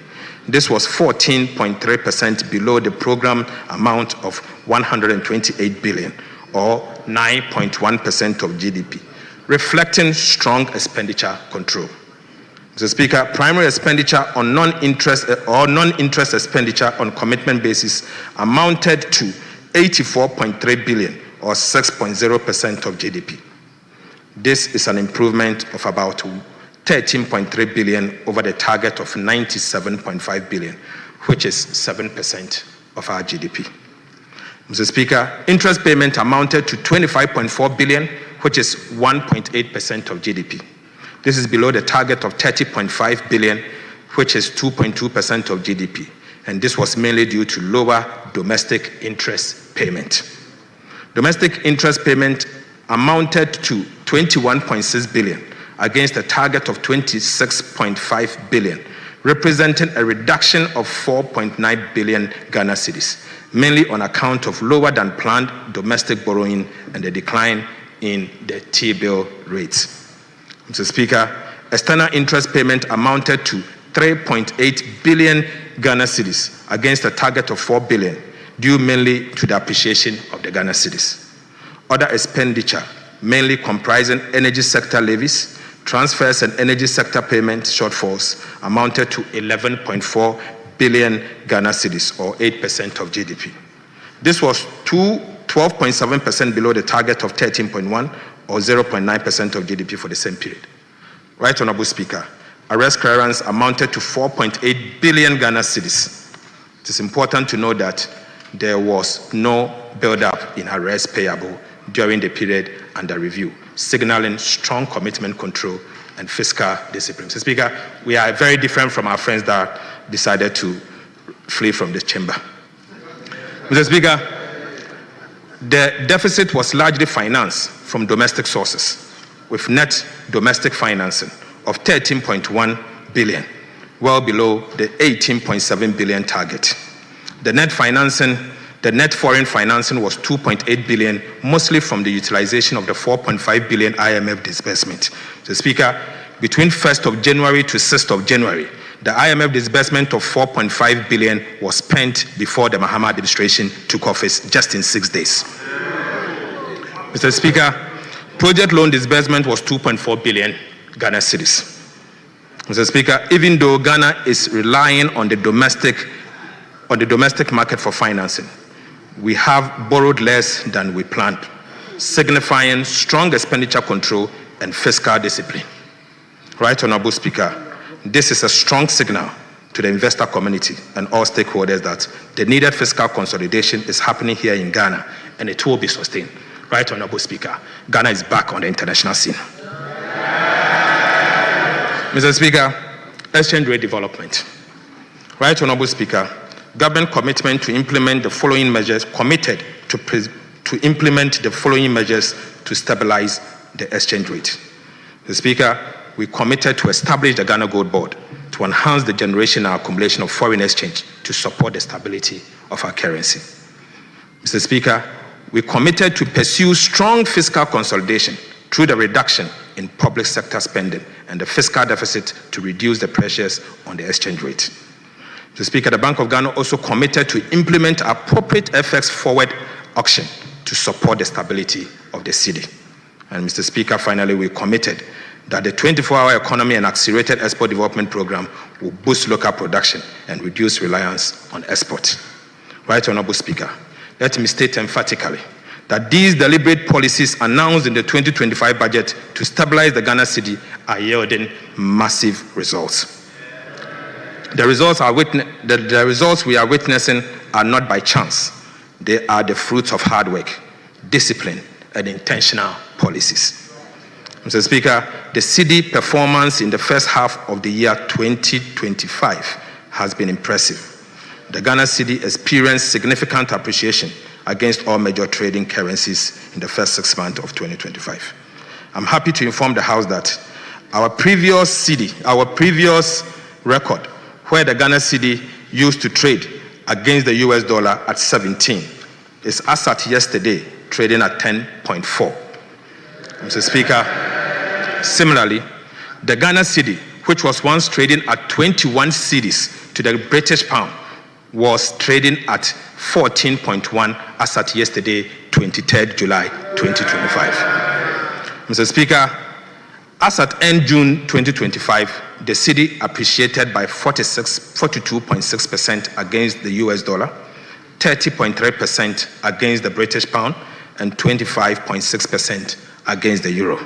Speaker 5: This was 14.3% below the program amount of 128 billion, or 9.1% of GDP, reflecting strong expenditure control. Mr. Speaker, primary expenditure on non-interest expenditure on commitment basis amounted to 84.3 billion, or 6.0% of GDP. This is an improvement of about 13.3 billion over the target of 97.5 billion, which is 7% of our GDP. Mr. Speaker, interest payment amounted to 25.4 billion, which is 1.8% of GDP. This is below the target of 30.5 billion, which is 2.2% of GDP. And this was mainly due to lower domestic interest payment. Domestic interest payment amounted to 21.6 billion against a target of 26.5 billion, representing a reduction of 4.9 billion Ghana cedis, mainly on account of lower than planned domestic borrowing and the decline in the T-bill rates. Mr. Speaker, external interest payment amounted to 3.8 billion Ghana cedis against a target of 4 billion, due mainly to the appreciation of the Ghana cedis. Other expenditure, mainly comprising energy sector levies, transfers and energy sector payment shortfalls, amounted to 11.4 billion Ghana cedis, or 8% of GDP. This was 12.7% below the target of 13.1, or 0.9% of GDP for the same period. Right Honorable Speaker, arrest clearance amounted to 4.8 billion Ghana cedis. It is important to know that there was no build-up in arrest payable during the period under review, signaling strong commitment control and fiscal discipline. Mr. Speaker, we are very different from our friends that decided to flee from the chamber. Mr. Speaker, the deficit was largely financed from domestic sources, with net domestic financing of 13.1 billion, well below the 18.7 billion target. The net foreign financing was 2.8 billion, mostly from the utilization of the 4.5 billion IMF disbursement. Mr. Speaker, between 1st of January to 6th of January, the IMF disbursement of 4.5 billion was spent before the Mahama administration took office, just in 6 days. Mr. Speaker, project loan disbursement was 2.4 billion Ghana cedis. Mr. Speaker, even though Ghana is relying on the domestic market for financing, we have borrowed less than we planned, signifying strong expenditure control and fiscal discipline. Right Honorable Speaker, this is a strong signal to the investor community and all stakeholders that the needed fiscal consolidation is happening here in Ghana and it will be sustained. Right Honorable Speaker, Ghana is back on the international scene. Mr. Speaker, exchange rate development. Right Honorable Speaker, government commitment to implement the following measures to implement the following measures to stabilize the exchange rate. Mr. Speaker, we committed to establish the Ghana Gold Board to enhance the generation and accumulation of foreign exchange to support the stability of our currency. Mr. Speaker, we committed to pursue strong fiscal consolidation through the reduction in public sector spending and the fiscal deficit to reduce the pressures on the exchange rate. Mr. Speaker, the Bank of Ghana also committed to implement appropriate FX forward auction to support the stability of the cedi. And Mr. Speaker, finally, we committed that the 24-hour economy and accelerated export development program will boost local production and reduce reliance on export. Right Honorable Speaker, let me state emphatically that these deliberate policies announced in the 2025 budget to stabilize the Ghana cedi are yielding massive results. The results we are witnessing are not by chance. They are the fruits of hard work, discipline, and intentional policies. Mr. Speaker, the cedi performance in the first half of the year 2025 has been impressive. The Ghana cedi experienced significant appreciation against all major trading currencies in the first 6 months of 2025. I'm happy to inform the House that our previous record, where the Ghana cedi used to trade against the US dollar at 17, is as at yesterday trading at 10.4. Mr. Speaker, similarly, the Ghana cedi, which was once trading at 21 cedis to the British pound, was trading at 14.1 as at yesterday, 23rd July 2025. Mr. Speaker, as at end June 2025, the cedi appreciated by 42.6% against the US dollar, 30.3% against the British pound, and 25.6% against the euro.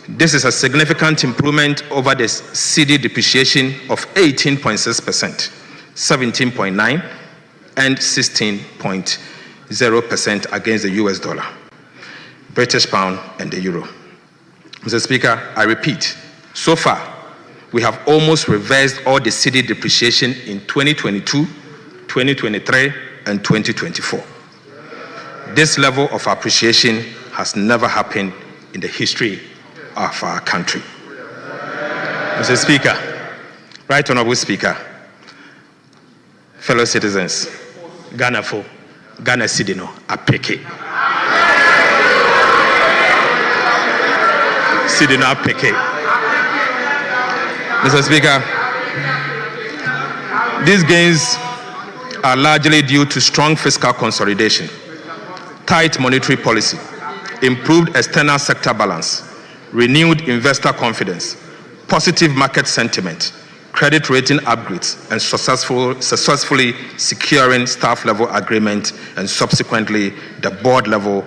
Speaker 5: This is a significant improvement over the cedi depreciation of 18.6%, 17.9%, and 16.0% against the US dollar, British pound, and the euro. Mr. Speaker, I repeat, so far, we have almost reversed all the cedi depreciation in 2022, 2023, and 2024. This level of appreciation has never happened in the history of our country. Mr. Speaker, Right Honorable Speaker, fellow citizens, Ghana cedi no apeke. Cedi no apeke. Mr. Speaker, these gains are largely due to strong fiscal consolidation, tight monetary policy, improved external sector balance, renewed investor confidence, positive market sentiment, credit rating upgrades, and successfully securing staff level agreement and subsequently the board level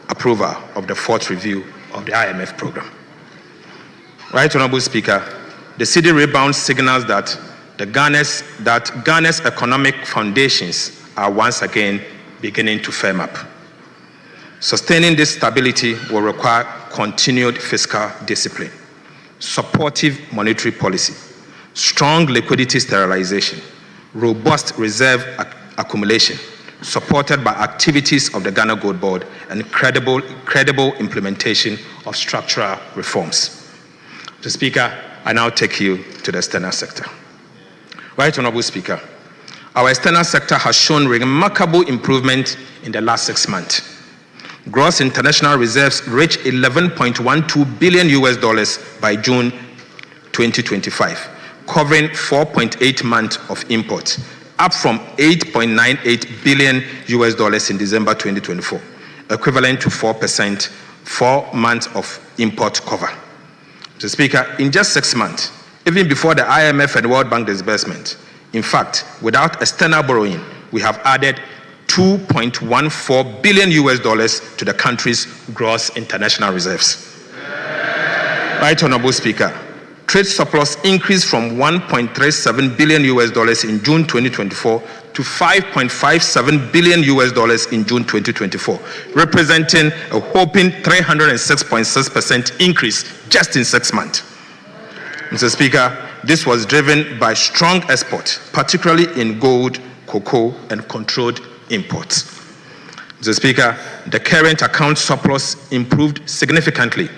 Speaker 5: approval of the fourth review of the IMF program. Right Honorable Speaker, the cedi rebound signals that Ghana's economic foundations are once again beginning to firm up. Sustaining this stability will require continued fiscal discipline, supportive monetary policy, strong liquidity sterilization, robust reserve accumulation, supported by activities of the Ghana Gold Board and credible implementation of structural reforms. Mr. Speaker, I now take you to the external sector. Right Honorable Speaker, our external sector has shown remarkable improvement in the last 6 months. Gross international reserves reached $11.12 billion by June 2025, covering 4.8 months of imports, up from $8.98 billion in December 2024, equivalent to 4 months of import cover. Mr. Mr. Speaker, in just 6 months, even before the IMF and World Bank disbursement, in fact, without external borrowing, we have added $2.14 billion to the country's gross international reserves. Right, Honorable Speaker, trade surplus increased from $1.37 billion in June 2024 to $5.57 billion in June 2024, representing a whopping 306.6% increase just in 6 months. Mr. Speaker, this was driven by strong exports, particularly in gold, cocoa, and controlled imports. Mr. Speaker, the current account surplus improved significantly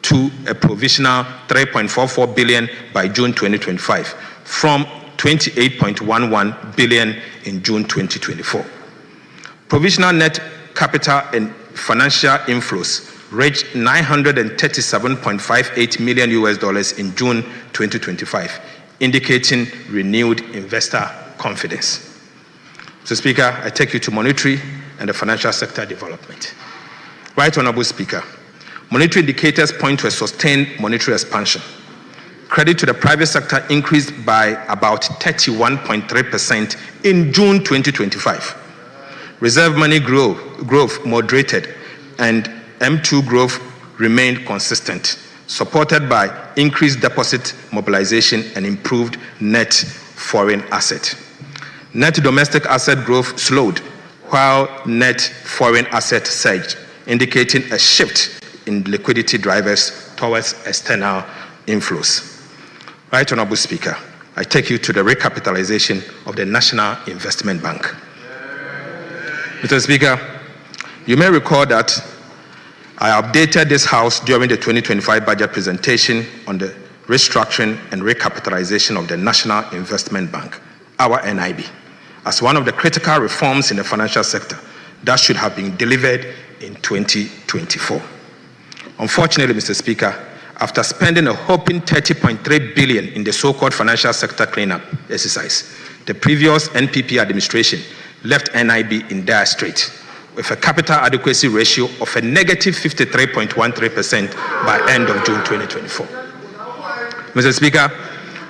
Speaker 5: to a provisional $3.44 billion by June 2025 from $28.11 billion in June 2024. Provisional net capital and financial inflows reached $937.58 million in June 2025, indicating renewed investor confidence. Mr. Speaker, I take you to monetary and the financial sector development. Right, Honorable Speaker, monetary indicators point to a sustained monetary expansion. Credit to the private sector increased by about 31.3% in June 2025. Reserve money growth moderated, and M2 growth remained consistent, supported by increased deposit mobilization and improved net foreign asset. Net domestic asset growth slowed, while net foreign asset surged, indicating a shift in liquidity drivers towards external inflows. Right, Honorable Speaker, I take you to the recapitalization of the National Investment Bank. Mr. Speaker, you may recall that I updated this House during the 2025 budget presentation on the restructuring and recapitalization of the National Investment Bank, our NIB, as one of the critical reforms in the financial sector that should have been delivered in 2024. Unfortunately, Mr. Speaker, after spending a whopping $30.3 billion in the so-called financial sector cleanup exercise, the previous NPP administration left NIB in dire straits with a capital adequacy ratio of a negative 53.13% by end of June 2024. Mr. Speaker,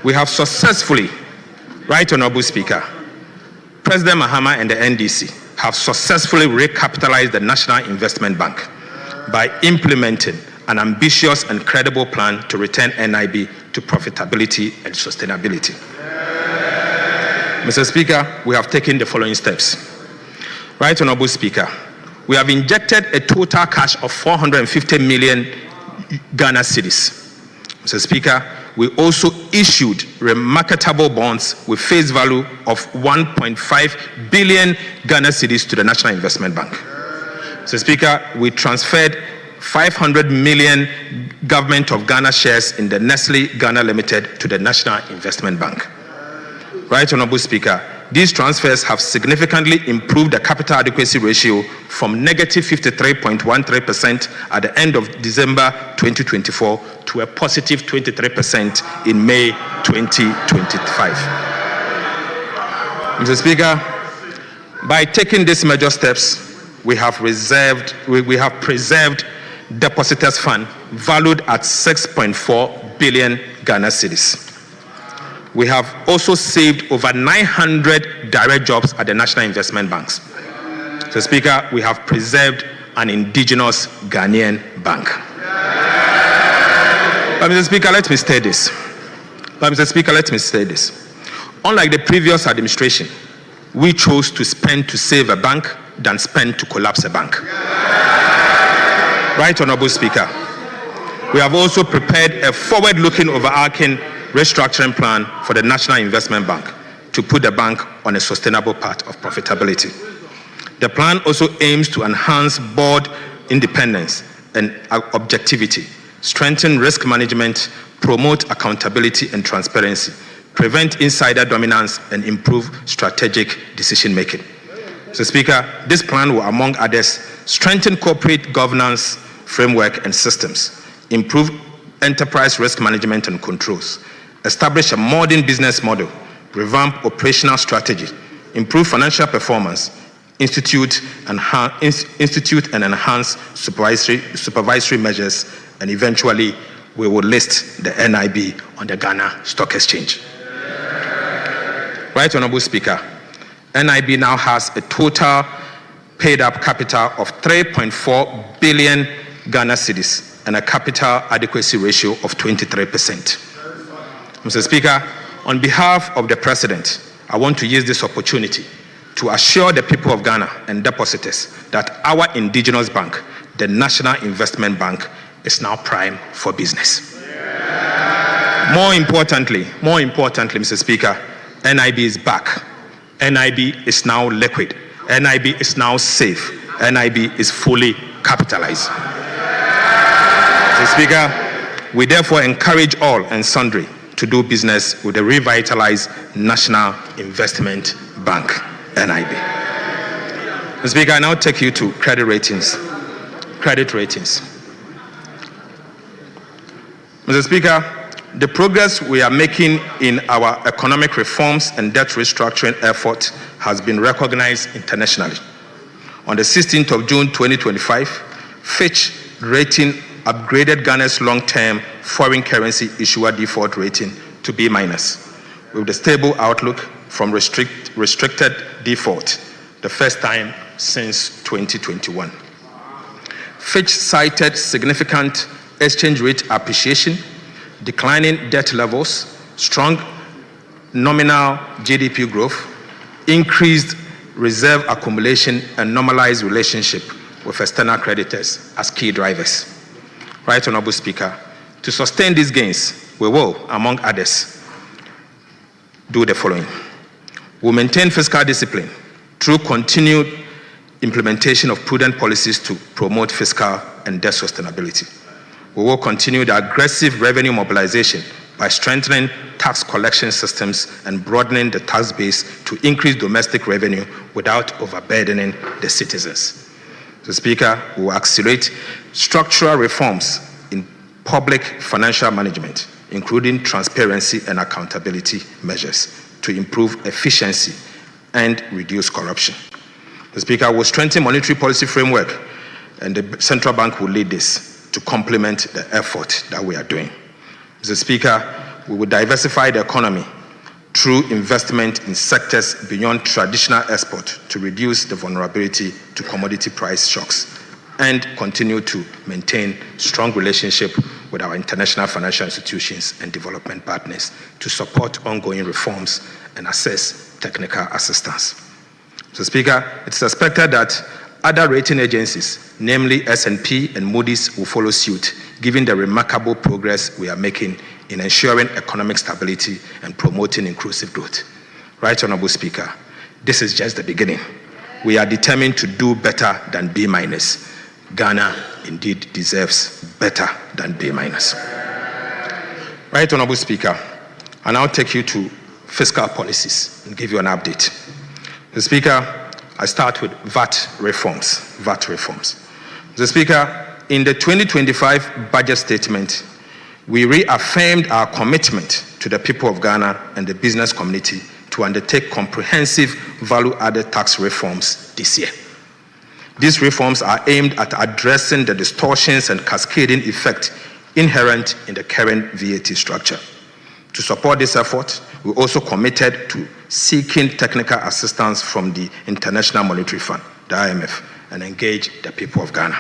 Speaker 5: we have successfully, Right Honorable Speaker, President Mahama and the NDC have successfully recapitalized the National Investment Bank by implementing an ambitious and credible plan to return NIB to profitability and sustainability. Mr. Speaker, we have taken the following steps. Right Honorable Speaker, we have injected a total cash of 450 million Ghana cedis. Mr. Speaker, we also issued remarkable bonds with face value of 1.5 billion Ghana cedis to the National Investment Bank. Mr. Speaker, we transferred 500 million Government of Ghana shares in the Nestle Ghana Limited to the National Investment Bank. Right Honorable Speaker, these transfers have significantly improved the capital adequacy ratio from negative 53.13% at the end of December 2024 to a positive 23% in May 2025. Mr. Speaker, by taking these major steps, we have preserved depositors' fund valued at 6.4 billion Ghana cedis. We have also saved over 900 direct jobs at the National Investment Banks. So, Speaker, we have preserved an indigenous Ghanaian bank. But, Mr. Speaker, let me state this. Unlike the previous administration, we chose to spend to save a bank than spend to collapse a bank. Right Honorable Speaker, we have also prepared a forward-looking, overarching restructuring plan for the National Investment Bank to put the bank on a sustainable path of profitability. The plan also aims to enhance board independence and objectivity, strengthen risk management, promote accountability and transparency, prevent insider dominance, and improve strategic decision-making. So, Speaker, this plan will, among others, strengthen corporate governance framework and systems, improve enterprise risk management and controls, establish a modern business model, revamp operational strategy, improve financial performance, institute and enhance supervisory measures, and eventually we will list the NIB on the Ghana Stock Exchange. Right, Honorable Speaker, NIB now has a total paid-up capital of 3.4 billion Ghana cedis and a capital adequacy ratio of 23%. Mr. Speaker, on behalf of the President, I want to use this opportunity to assure the people of Ghana and depositors that our indigenous bank, the National Investment Bank, is now prime for business. More importantly, Mr. Speaker, NIB is back. NIB is now liquid. NIB is now safe. NIB is fully capitalized. Mr. Speaker, we therefore encourage all and sundry to do business with the revitalized National Investment Bank, NIB. Mr. Speaker, I now take you to credit ratings. Credit ratings. Mr. Speaker, the progress we are making in our economic reforms and debt restructuring effort has been recognized internationally. On the 16th of June 2025, Fitch Rating upgraded Ghana's long-term foreign currency issuer default rating to B-, with a stable outlook from restricted default, the first time since 2021. Fitch cited significant exchange rate appreciation, declining debt levels, strong nominal GDP growth, increased reserve accumulation, and normalized relationship with external creditors as key drivers. Right, Honorable Speaker, to sustain these gains, we will, among others, do the following. We'll maintain fiscal discipline through continued implementation of prudent policies to promote fiscal and debt sustainability. We will continue the aggressive revenue mobilization by strengthening tax collection systems and broadening the tax base to increase domestic revenue without overburdening the citizens. Mr. Speaker, we will accelerate structural reforms in public financial management, including transparency and accountability measures to improve efficiency and reduce corruption. Mr. Speaker, we will strengthen monetary policy framework, and the central bank will lead this to complement the effort that we are doing. Mr. Speaker, we will diversify the economy through investment in sectors beyond traditional export to reduce the vulnerability to commodity price shocks and continue to maintain strong relationship with our international financial institutions and development partners to support ongoing reforms and assess technical assistance. Mr. Speaker, it's expected that other rating agencies, namely S&P and Moody's, will follow suit, given the remarkable progress we are making in ensuring economic stability and promoting inclusive growth. Right, Honorable Speaker, this is just the beginning. We are determined to do better than B-. Ghana indeed deserves better than B-. Right, Honorable Speaker, I now take you to fiscal policies and give you an update. Mr. Speaker, I start with VAT reforms. Mr. Speaker, in the 2025 budget statement, we reaffirmed our commitment to the people of Ghana and the business community to undertake comprehensive value-added tax reforms this year. These reforms are aimed at addressing the distortions and cascading effect inherent in the current VAT structure. To support this effort, we also committed to seeking technical assistance from the International Monetary Fund, the IMF, and engage the people of Ghana.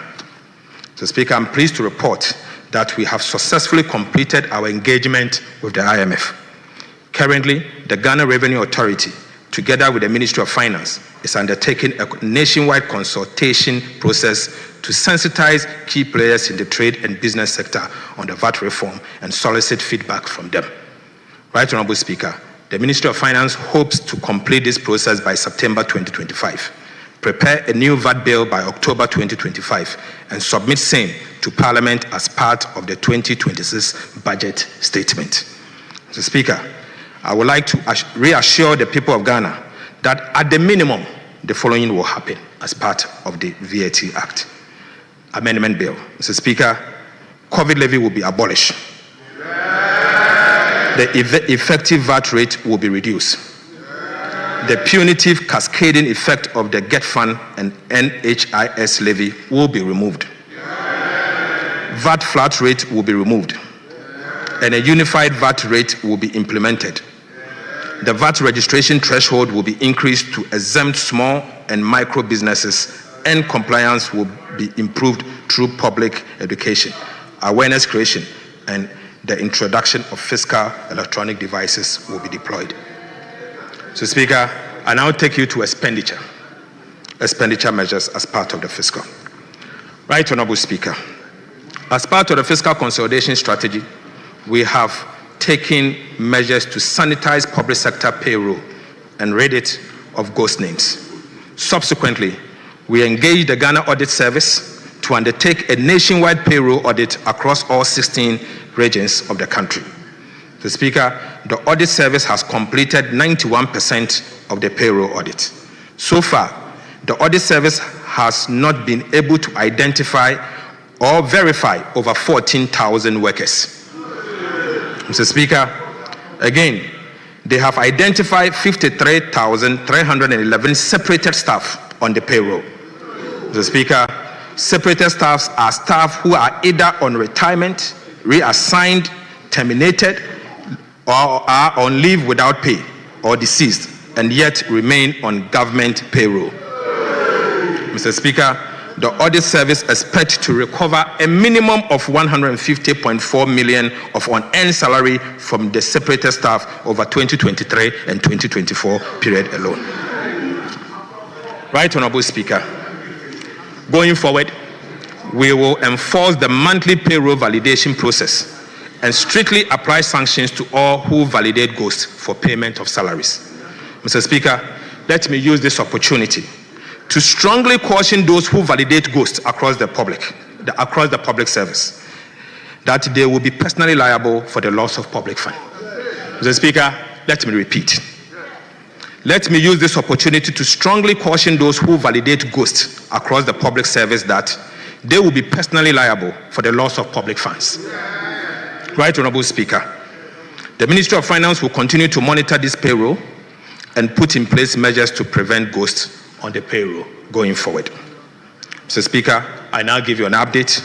Speaker 5: So, Speaker, I'm pleased to report that we have successfully completed our engagement with the IMF. Currently, the Ghana Revenue Authority, together with the Ministry of Finance, is undertaking a nationwide consultation process to sensitize key players in the trade and business sector on the VAT reform and solicit feedback from them. Right, Honorable Speaker, the Ministry of Finance hopes to complete this process by September 2025, prepare a new VAT bill by October 2025, and submit same to Parliament as part of the 2026 budget statement. Mr. Speaker, I would like to reassure the people of Ghana that at the minimum, the following will happen as part of the VAT Act. Amendment Bill. Mr. Speaker, COVID levy will be abolished. The effective VAT rate will be reduced. The punitive cascading effect of the GET Fund and NHIS levy will be removed. VAT flat rate will be removed. and a unified VAT rate will be implemented. The VAT registration threshold will be increased to exempt small and micro businesses, and compliance will be improved through public education, awareness creation, and the introduction of fiscal electronic devices will be deployed. So, Speaker, I now take you to expenditure measures as part of the fiscal. Right Honorable Speaker, as part of the fiscal consolidation strategy, we have taken measures to sanitize public sector payroll and rid it of ghost names. Subsequently, we engaged the Ghana Audit Service to undertake a nationwide payroll audit across all 16 regions of the country. So, Speaker, the Audit Service has completed 91% of the payroll audit. So far, the Audit Service has not been able to identify or verify over 14,000 workers. Mr. Speaker, again, they have identified 53,311 separated staff on the payroll. Mr. Speaker, separated staffs are staff who are either on retirement, reassigned, terminated, or are on leave without pay, or deceased, and yet remain on government payroll. Mr. Speaker, the Audit Service expects to recover a minimum of 150.4 million of unearned salary from the separated staff over 2023 and 2024 period alone. Right Honorable Speaker, going forward, we will enforce the monthly payroll validation process and strictly apply sanctions to all who validate ghosts for payment of salaries. Mr. Speaker, let me use this opportunity to strongly caution those who validate ghosts across the public service, that they will be personally liable for the loss of public fund. Mr. Speaker, let me repeat. Let me use this opportunity to strongly caution those who validate ghosts across the public service that they will be personally liable for the loss of public funds. Right Honorable Speaker, the Ministry of Finance will continue to monitor this payroll and put in place measures to prevent ghosts on the payroll going forward. Mr. Speaker, I now give you an update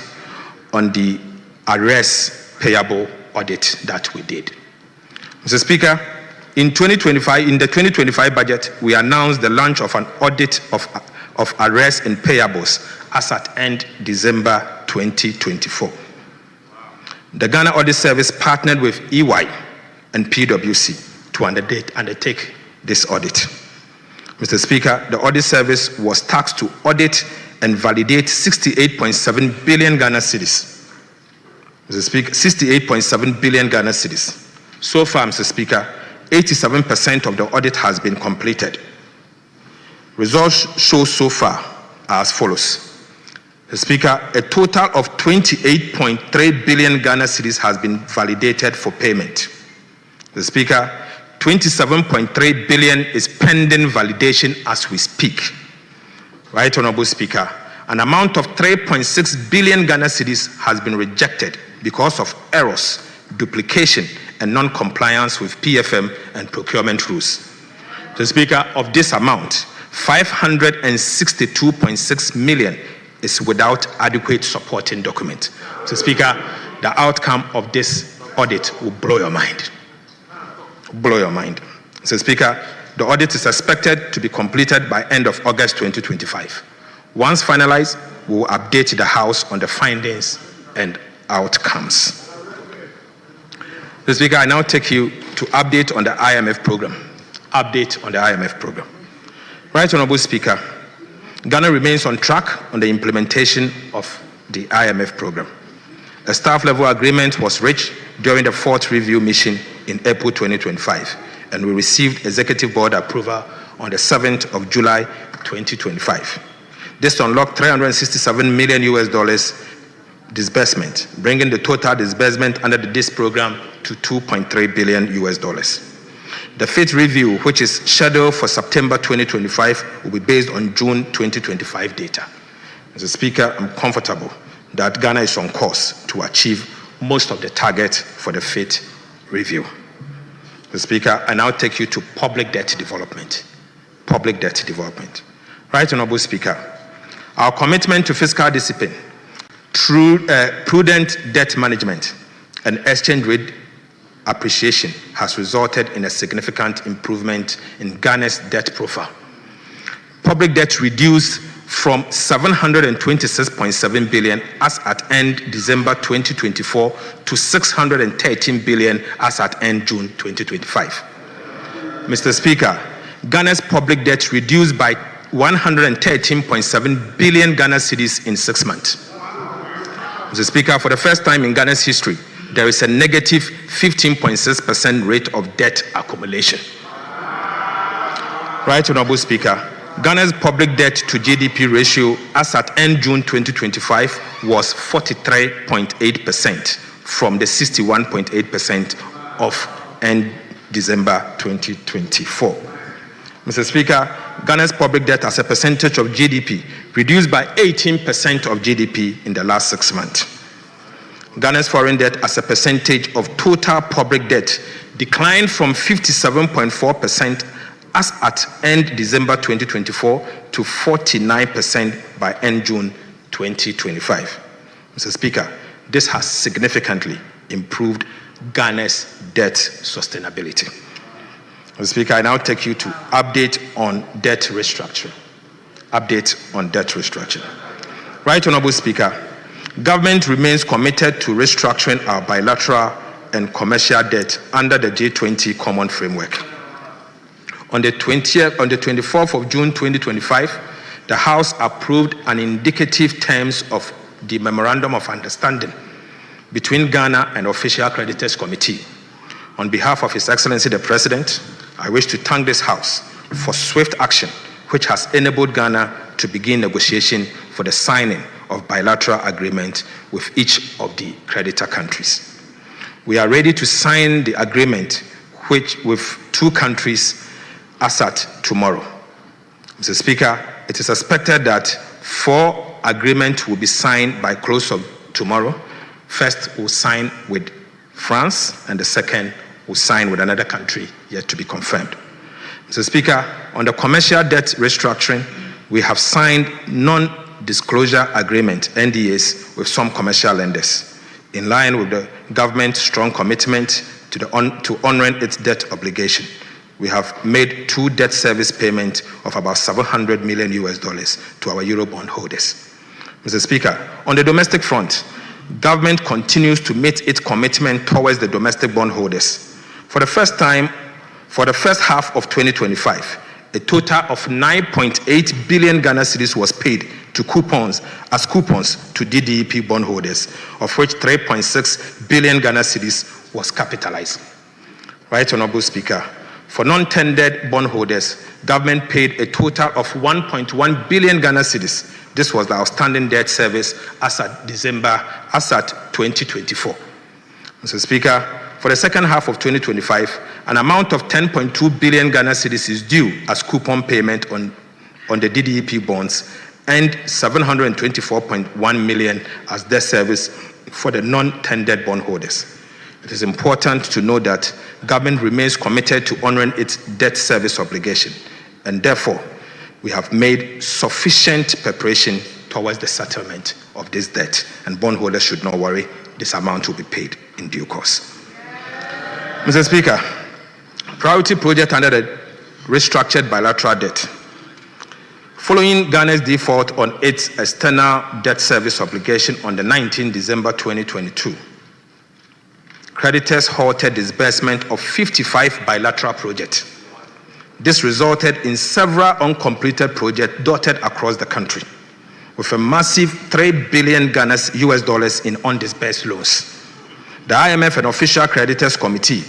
Speaker 5: on the arrears payable audit that we did. Mr. Speaker, in the 2025 budget, we announced the launch of an audit of arrears and payables as at end December 2024. The Ghana Audit Service partnered with EY and PwC to undertake this audit. Mr. Speaker, the Audit Service was tasked to audit and validate 68.7 billion Ghana cedis. Mr. Speaker, 68.7 billion Ghana cedis. So far, Mr. Speaker, 87% of the audit has been completed. Results show so far are as follows. Mr. Speaker, a total of 28.3 billion Ghana cedis has been validated for payment. Mr. Speaker, 27.3 billion is pending validation as we speak. Right Honorable Speaker, an amount of 3.6 billion Ghana cedis has been rejected because of errors, duplication, and non-compliance with PFM and procurement rules. So, Speaker, of this amount, 562.6 million is without adequate supporting document. So, Speaker, the outcome of this audit will blow your mind. Blow your mind. So, Speaker, the audit is expected to be completed by end of August 2025. Once finalized, we will update the House on the findings and outcomes. So, Speaker, I now take you to update on the IMF program. Update on the IMF program. Right Honorable Speaker, Ghana remains on track on the implementation of the IMF program. A staff level agreement was reached during the fourth review mission in April 2025, and we received executive board approval on the 7th of July 2025. This unlocked $367 million disbursement, bringing the total disbursement under this program to $2.3 billion. The fifth review, which is scheduled for September 2025, will be based on June 2025 data. Mr. Speaker, I'm comfortable that Ghana is on course to achieve most of the target for the fifth review. Mr. Speaker, I now take you to public debt development. Public debt development. Right Honorable Speaker, our commitment to fiscal discipline through prudent debt management and exchange rate appreciation has resulted in a significant improvement in Ghana's debt profile. Public debt reduced from 726.7 billion as at end December 2024 to 613 billion as at end June 2025. Mr. Speaker, Ghana's public debt reduced by 113.7 billion Ghana cedis in 6 months. Mr. Speaker, for the first time in Ghana's history, there is a negative 15.6% rate of debt accumulation. Right, Honorable Speaker, Ghana's public debt to GDP ratio as at end June 2025 was 43.8% from the 61.8% of end December 2024. Mr. Speaker, Ghana's public debt as a percentage of GDP reduced by 18% of GDP in the last 6 months. Ghana's foreign debt as a percentage of total public debt declined from 57.4% as at end December 2024 to 49% by end June 2025. Mr. Speaker, this has significantly improved Ghana's debt sustainability. Mr. Speaker, I now take you to update on debt restructuring. Update on debt restructuring. Right, Honorable Speaker, government remains committed to restructuring our bilateral and commercial debt under the G20 Common Framework. On the 24th of June 2025, the House approved an indicative terms of the Memorandum of Understanding between Ghana and Official Creditors Committee. On behalf of His Excellency the President, I wish to thank this House for swift action, which has enabled Ghana to begin negotiation for the signing of bilateral agreement with each of the creditor countries. We are ready to sign the agreement with 2 countries as at tomorrow. Mr. Speaker, it is expected that 4 agreements will be signed by close of tomorrow. First, we'll sign with France, and the second will sign with another country yet to be confirmed. Mr. Speaker, on the commercial debt restructuring, we have signed non-disclosure agreement, NDAs, with some commercial lenders, in line with the government's strong commitment to honoring its debt obligation. We have made 2 debt service payments of about $700 million to our Eurobond holders. Mr. Speaker, on the domestic front, government continues to meet its commitment towards the domestic bondholders. For the first half of 2025, a total of 9.8 billion Ghana cedis was paid to coupons to DDEP bondholders, of which 3.6 billion Ghana cedis was capitalized. Right, Honorable Speaker, for non-tendered bondholders, government paid a total of 1.1 billion Ghana cedis. This was the outstanding debt service as at 2024. Mr. Speaker, for the second half of 2025, an amount of 10.2 billion Ghana cedis is due as coupon payment on the DDEP bonds and 724.1 million as debt service for the non-tendered bondholders. It is important to note that government remains committed to honoring its debt service obligation, and therefore, we have made sufficient preparation towards the settlement of this debt, and bondholders should not worry, this amount will be paid in due course. Mr. Speaker, priority project under the restructured bilateral debt. Following Ghana's default on its external debt service obligation on the 19th December 2022, creditors halted disbursement of 55 bilateral projects. This resulted in several uncompleted projects dotted across the country, with a massive $3 billion in undisbursed loans. The IMF and Official Creditors Committee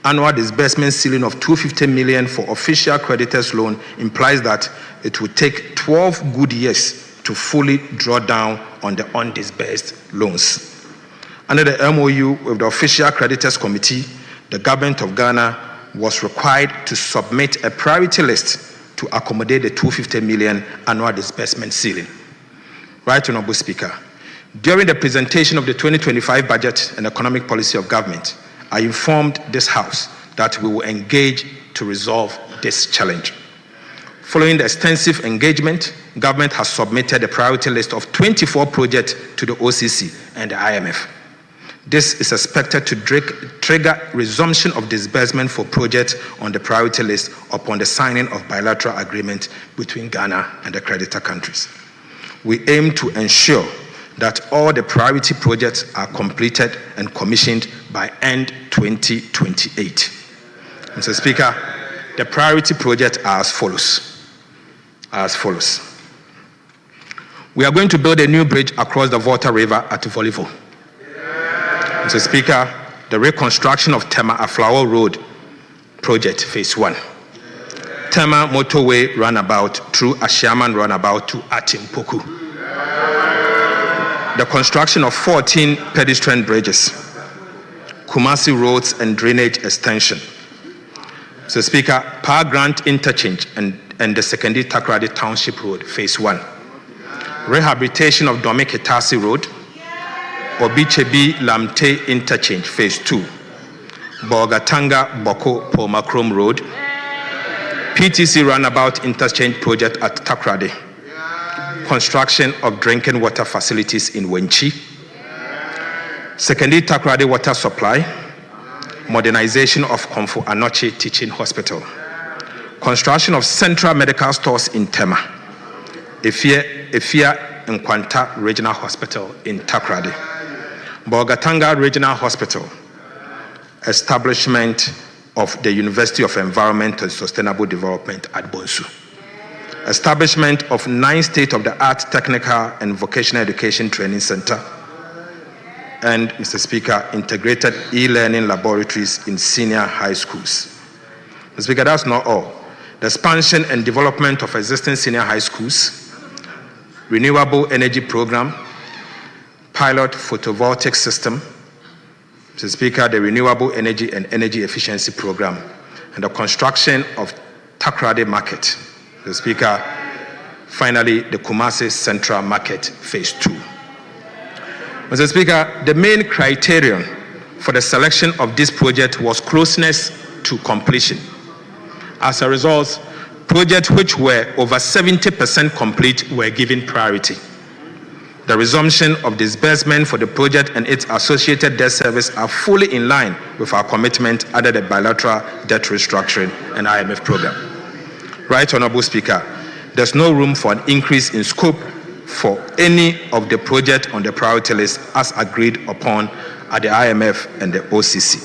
Speaker 5: annual disbursement ceiling of $250 million for official creditors loan implies that it will take 12 good years to fully draw down on the undisbursed loans. Under the MOU with the Official Creditors Committee, the government of Ghana was required to submit a priority list to accommodate the $250 million annual disbursement ceiling. Right, Honorable Speaker, during the presentation of the 2025 budget and economic policy of government, I informed this House that we will engage to resolve this challenge. Following the extensive engagement, government has submitted a priority list of 24 projects to the OCC and the IMF. This is expected to trigger resumption of disbursement for projects on the priority list upon the signing of bilateral agreement between Ghana and the creditor countries. We aim to ensure that all the priority projects are completed and commissioned by end 2028. Mr. Speaker, the priority projects are as follows. We are going to build a new bridge across the Volta River at Volivo. Mr. Speaker, the reconstruction of Tema Aflao Road project, phase 1. Tema motorway runabout through Ashiaman runabout to Atimpoku. The construction of 14 pedestrian bridges. Kumasi roads and drainage extension. Mr. Speaker, Power Grant interchange and the Sekendi Takrady Township Road, phase 1. Rehabilitation of Domi Kitasi Road. Obichebi Lamte interchange, phase 2. Bogatanga Boko Pomakrom Road. PTC runabout interchange project at Takrady. Construction of drinking water facilities in Wenchi. Sekendi Takrady water supply. Modernization of Komfo Anoche Teaching Hospital. Construction of central medical stores in Tema. Efia Nkwanta Regional Hospital in Takrady. Bogatanga Regional Hospital. Establishment of the University of Environment and Sustainable Development at Bonsu. Establishment of 9 state-of-the-art technical and vocational education training center. And, Mr. Speaker, integrated e-learning laboratories in senior high schools. Mr. Speaker, that's not all. The expansion and development of existing senior high schools, renewable energy program, pilot photovoltaic system, Mr. Speaker, the renewable energy and energy efficiency program, and the construction of Takrady Market. Mr. Speaker, finally, the Kumasi Central Market, phase 2. Mr. Speaker, the main criterion for the selection of this project was closeness to completion. As a result, projects which were over 70% complete were given priority. The resumption of disbursement for the project and its associated debt service are fully in line with our commitment under the bilateral debt restructuring and IMF program. Right, Honorable Speaker, there's no room for an increase in scope for any of the projects on the priority list as agreed upon at the IMF and the OCC.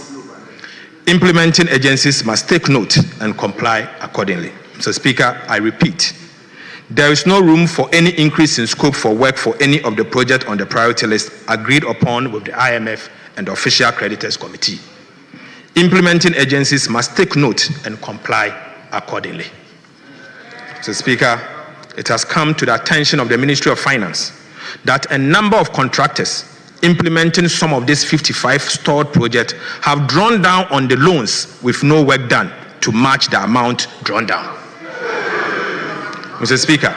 Speaker 5: Implementing agencies must take note and comply accordingly. Mr. Speaker, I repeat, there is no room for any increase in scope for work for any of the projects on the priority list agreed upon with the IMF and the Official Creditors Committee. Implementing agencies must take note and comply accordingly. Mr. Speaker, it has come to the attention of the Ministry of Finance that a number of contractors implementing some of these 55 stalled projects have drawn down on the loans with no work done to match the amount drawn down. Mr. Speaker,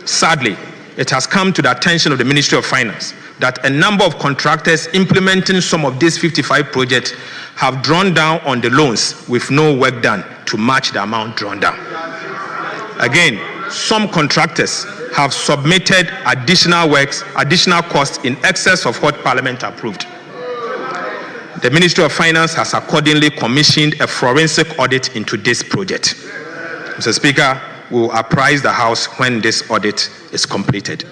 Speaker 5: sadly, it has come to the attention of the Ministry of Finance that a number of contractors implementing some of these 55 projects have drawn down on the loans with no work done to match the amount drawn down. Again, some contractors have submitted additional costs in excess of what Parliament approved. The Ministry of Finance has accordingly commissioned a forensic audit into this project. Mr. Speaker, we will apprise the House when this audit is completed.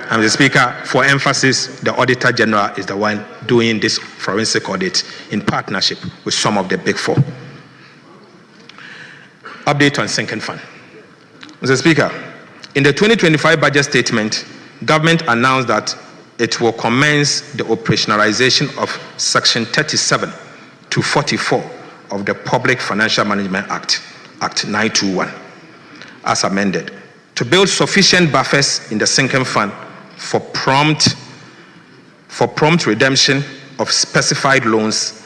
Speaker 5: And Mr. Speaker, for emphasis, the Auditor General is the one doing this forensic audit in partnership with some of the Big Four. Update on sinking fund. Mr. Speaker, in the 2025 budget statement, government announced that it will commence the operationalization of Section 37 to 44 of the Public Financial Management Act, Act 921, as amended, to build sufficient buffers in the sinking fund for prompt redemption of specified loans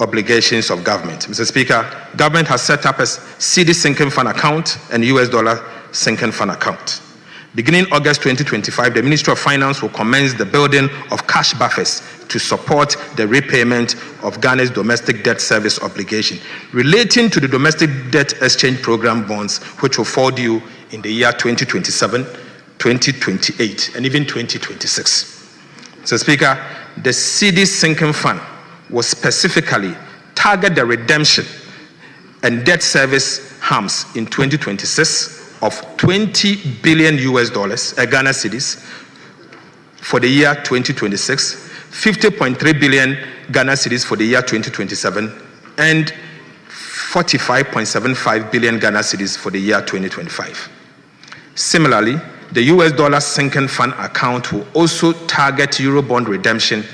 Speaker 5: obligations of government. Mr. Speaker, government has set up a CD sinking fund account and US dollar sinking fund account. Beginning August 2025, the Ministry of Finance will commence the building of cash buffers to support the repayment of Ghana's domestic debt service obligation relating to the domestic debt exchange program bonds, which will fall due in the year 2027, 2028, and even 2026. Mr. Speaker, the cedi sinking fund will specifically target the redemption and debt service harms in 2026 of $20 billion Ghana cedis for the year 2026, 50.3 billion Ghana cedis for the year 2027, and 45.75 billion Ghana cedis for the year 2025. Similarly, the US dollar sinking fund account will also target Eurobond redemption,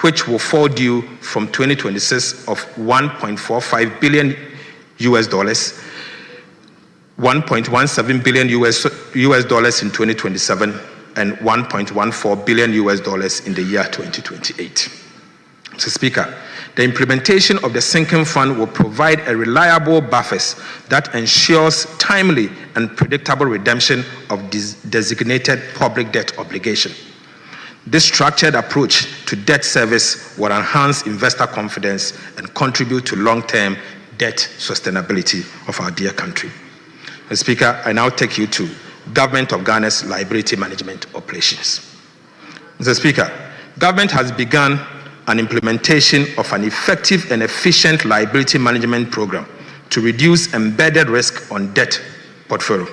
Speaker 5: which will fall due from 2026 of $1.45 billion US, $1.17 billion US dollars in 2027, and $1.14 billion US dollars in the year 2028. Mr. Speaker, the implementation of the sinking fund will provide a reliable buffers that ensures timely and predictable redemption of designated public debt obligation. This structured approach to debt service will enhance investor confidence and contribute to long-term debt sustainability of our dear country. Mr. Speaker, I now take you to Government of Ghana's liability management operations. Mr. Speaker, government has begun an implementation of an effective and efficient liability management program to reduce embedded risk on debt portfolio.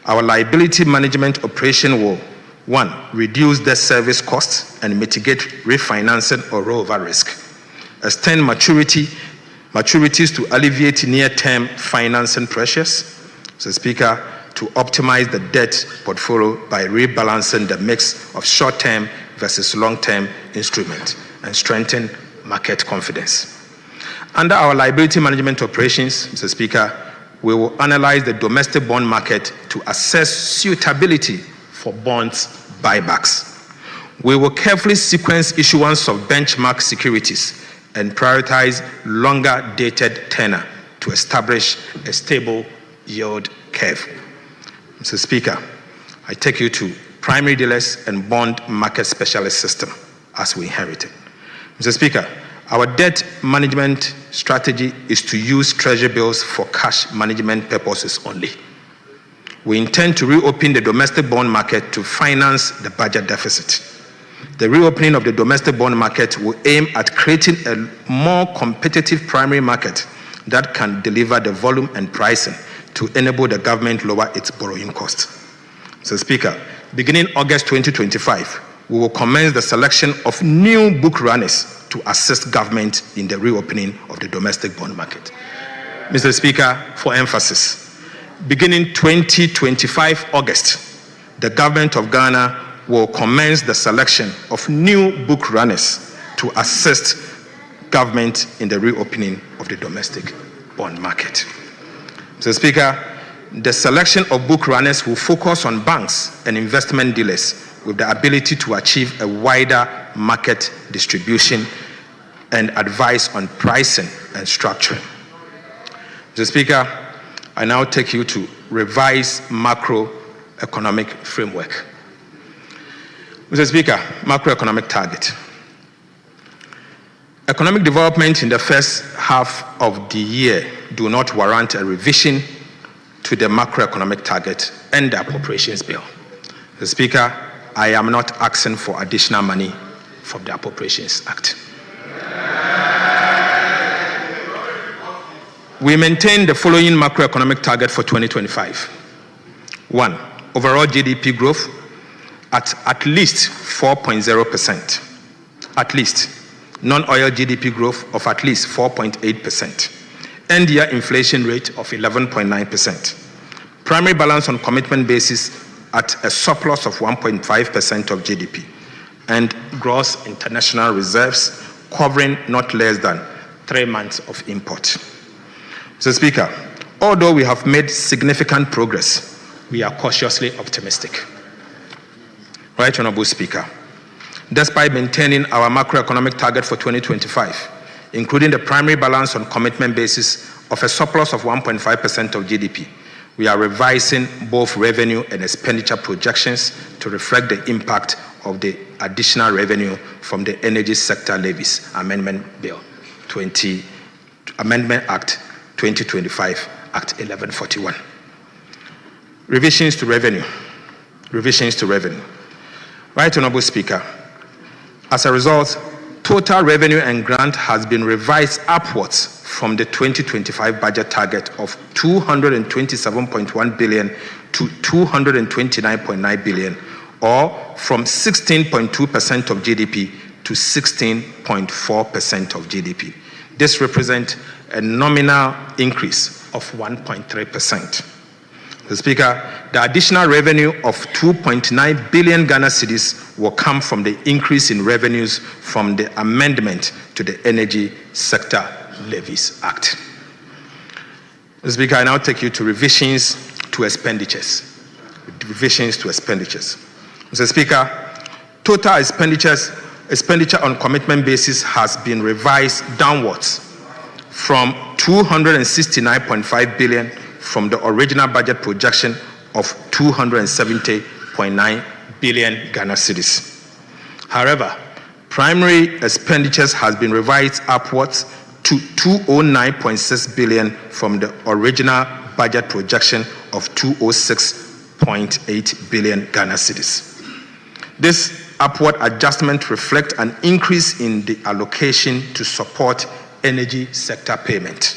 Speaker 5: Our liability management operation will, 1, reduce debt service costs and mitigate refinancing or rollover risk, extend maturities to alleviate near-term financing pressures, Mr. Speaker, to optimize the debt portfolio by rebalancing the mix of short-term versus long-term instruments, and strengthen market confidence. Under our liability management operations, Mr. Speaker, we will analyze the domestic bond market to assess suitability for bonds buybacks. We will carefully sequence issuance of benchmark securities and prioritize longer dated tenor to establish a stable yield curve. Mr. Speaker, I take you to primary dealers and bond market specialist system as we inherited. Mr. Speaker, our debt management strategy is to use treasury bills for cash management purposes only. We intend to reopen the domestic bond market to finance the budget deficit. The reopening of the domestic bond market will aim at creating a more competitive primary market that can deliver the volume and pricing to enable the government lower its borrowing costs. Mr. Speaker, beginning August 2025, we will commence the selection of new book runners to assist government in the reopening of the domestic bond market. Mr. Speaker, for emphasis, beginning 2025 August, the government of Ghana will commence the selection of new book runners to assist government in the reopening of the domestic bond market. Mr. Speaker, the selection of book runners will focus on banks and investment dealers with the ability to achieve a wider market distribution and advice on pricing and structuring. Mr. Speaker, I now take you to revised macroeconomic framework. Mr. Speaker, macroeconomic target. Economic development in the first half of the year do not warrant a revision to the macroeconomic target and the appropriations bill. Mr. Speaker, I am not asking for additional money from the Appropriations Act. We maintain the following macroeconomic target for 2025. 1, overall GDP growth at least 4.0%. At least. Non-oil GDP growth of at least 4.8%. End-year inflation rate of 11.9%. Primary balance on commitment basis at a surplus of 1.5% of GDP. And gross international reserves covering not less than 3 months of import. Mr. Speaker, although we have made significant progress, we are cautiously optimistic. Right Honorable Speaker, despite maintaining our macroeconomic target for 2025, including the primary balance on commitment basis of a surplus of 1.5% of GDP, we are revising both revenue and expenditure projections to reflect the impact of the additional revenue from the Energy Sector Levies Amendment Act 2025, Act 1141. Revisions to revenue. Right Honorable Speaker, As a result, total revenue and grant has been revised upwards from the 2025 budget target of 227.1 billion to 229.9 billion, or from 16.2% of GDP to 16.4% of GDP. This represents a nominal increase of 1.3%. Mr. Speaker, the additional revenue of 2.9 billion Ghana cedis will come from the increase in revenues from the amendment to the Energy Sector Levies Act. Mr. Speaker, I now take you to revisions to expenditures. Mr. Speaker, total expenditure on commitment basis has been revised downwards from 269.5 billion from the original budget projection of 270.9 billion Ghana cedis. However, primary expenditures has been revised upwards to 209.6 billion from the original budget projection of 206.8 billion Ghana cedis. This upward adjustment reflects an increase in the allocation to support energy sector payment.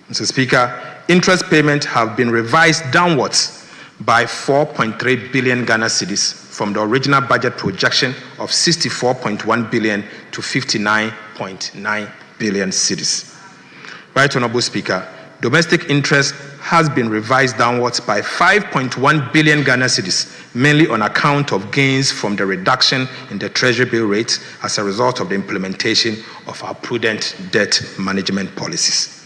Speaker 5: Mr. Speaker, interest payments have been revised downwards by 4.3 billion Ghana cedis from the original budget projection of 64.1 billion to 59.9 billion cedis. Right Honorable Speaker, domestic interest has been revised downwards by 5.1 billion Ghana cedis, mainly on account of gains from the reduction in the treasury bill rates as a result of the implementation of our prudent debt management policies.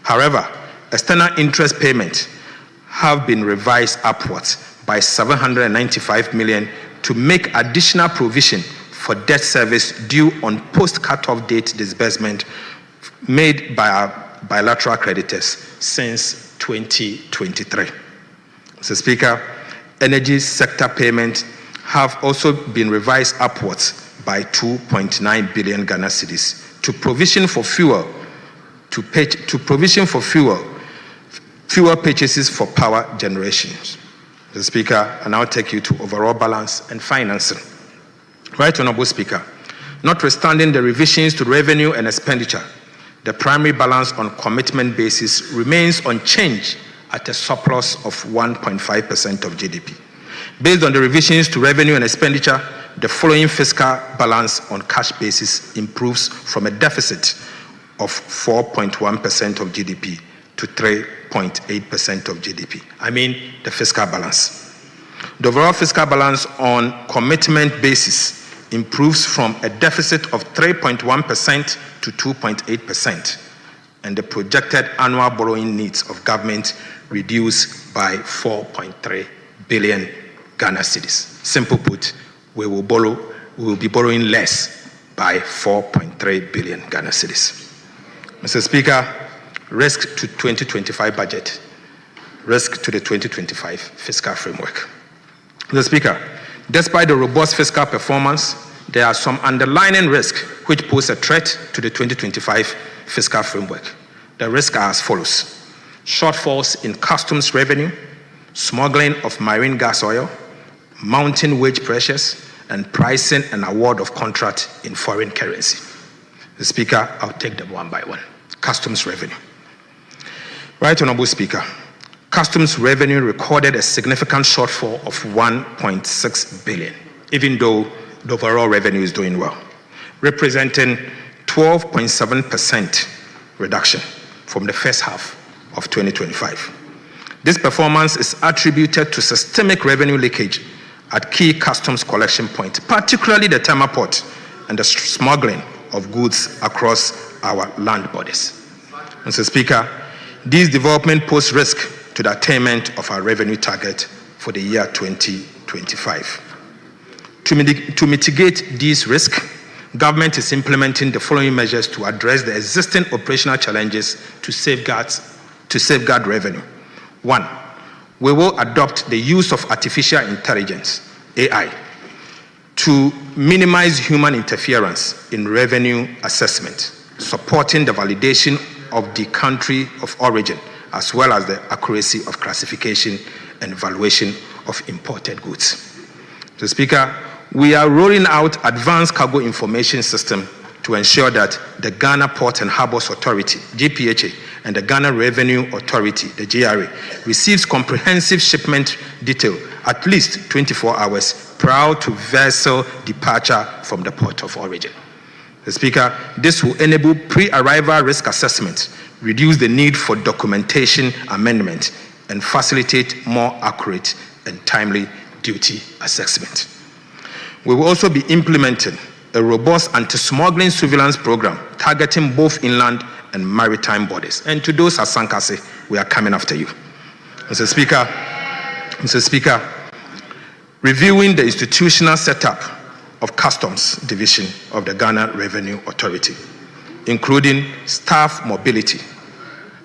Speaker 5: However, external interest payments have been revised upwards by 795 million to make additional provision for debt service due on post-cutoff date disbursement made by our bilateral creditors since 2023. Mr. Speaker, energy sector payments have also been revised upwards by 2.9 billion Ghana cedis to provision for fuel purchases for power generation. Mr. Speaker, I now take you to overall balance and financing. Right Honorable Speaker, notwithstanding the revisions to revenue and expenditure, the primary balance on commitment basis remains unchanged at a surplus of 1.5% of GDP. Based on the revisions to revenue and expenditure, the following fiscal balance on cash basis improves from a deficit of 4.1% of GDP to 3.8% of GDP. I mean the fiscal balance. The overall fiscal balance on commitment basis improves from a deficit of 3.1% to 2.8%, and the projected annual borrowing needs of government reduced by 4.3 billion Ghana cedis. Simple put, we will be borrowing less by 4.3 billion Ghana cedis. Mr. Speaker, risk to 2025 budget, risk to the 2025 fiscal framework. Mr. Speaker, despite the robust fiscal performance, there are some underlying risks which pose a threat to the 2025 fiscal framework. The risks are as follows: shortfalls in customs revenue, smuggling of marine gas oil, mounting wage pressures, and pricing and award of contract in foreign currency. Mr. Speaker, I'll take them one by one. Customs revenue. Right Honorable Speaker, customs revenue recorded a significant shortfall of 1.6 billion, even though the overall revenue is doing well, representing 12.7% reduction from the first half of 2025. This performance is attributed to systemic revenue leakage at key customs collection points, particularly the Tema Port and the smuggling of goods across our land borders. Mr. Speaker, these developments pose risk to the attainment of our revenue target for the year 2025. To mitigate these risks, government is implementing the following measures to address the existing operational challenges to safeguard revenue. 1, we will adopt the use of artificial intelligence, AI, to minimize human interference in revenue assessment, supporting the validation of the country of origin, as well as the accuracy of classification and valuation of imported goods. Mr. Speaker, we are rolling out advanced cargo information system to ensure that the Ghana Port and Harbours Authority, GPHA, and the Ghana Revenue Authority, the GRA, receives comprehensive shipment detail at least 24 hours prior to vessel departure from the port of origin. Mr. Speaker, this will enable pre-arrival risk assessment, reduce the need for documentation amendment, and facilitate more accurate and timely duty assessment. We will also be implementing a robust anti-smuggling surveillance program targeting both inland and maritime borders. And to those at Sankase, we are coming after you. Mr. Speaker, reviewing the institutional setup of Customs Division of the Ghana Revenue Authority, including staff mobility.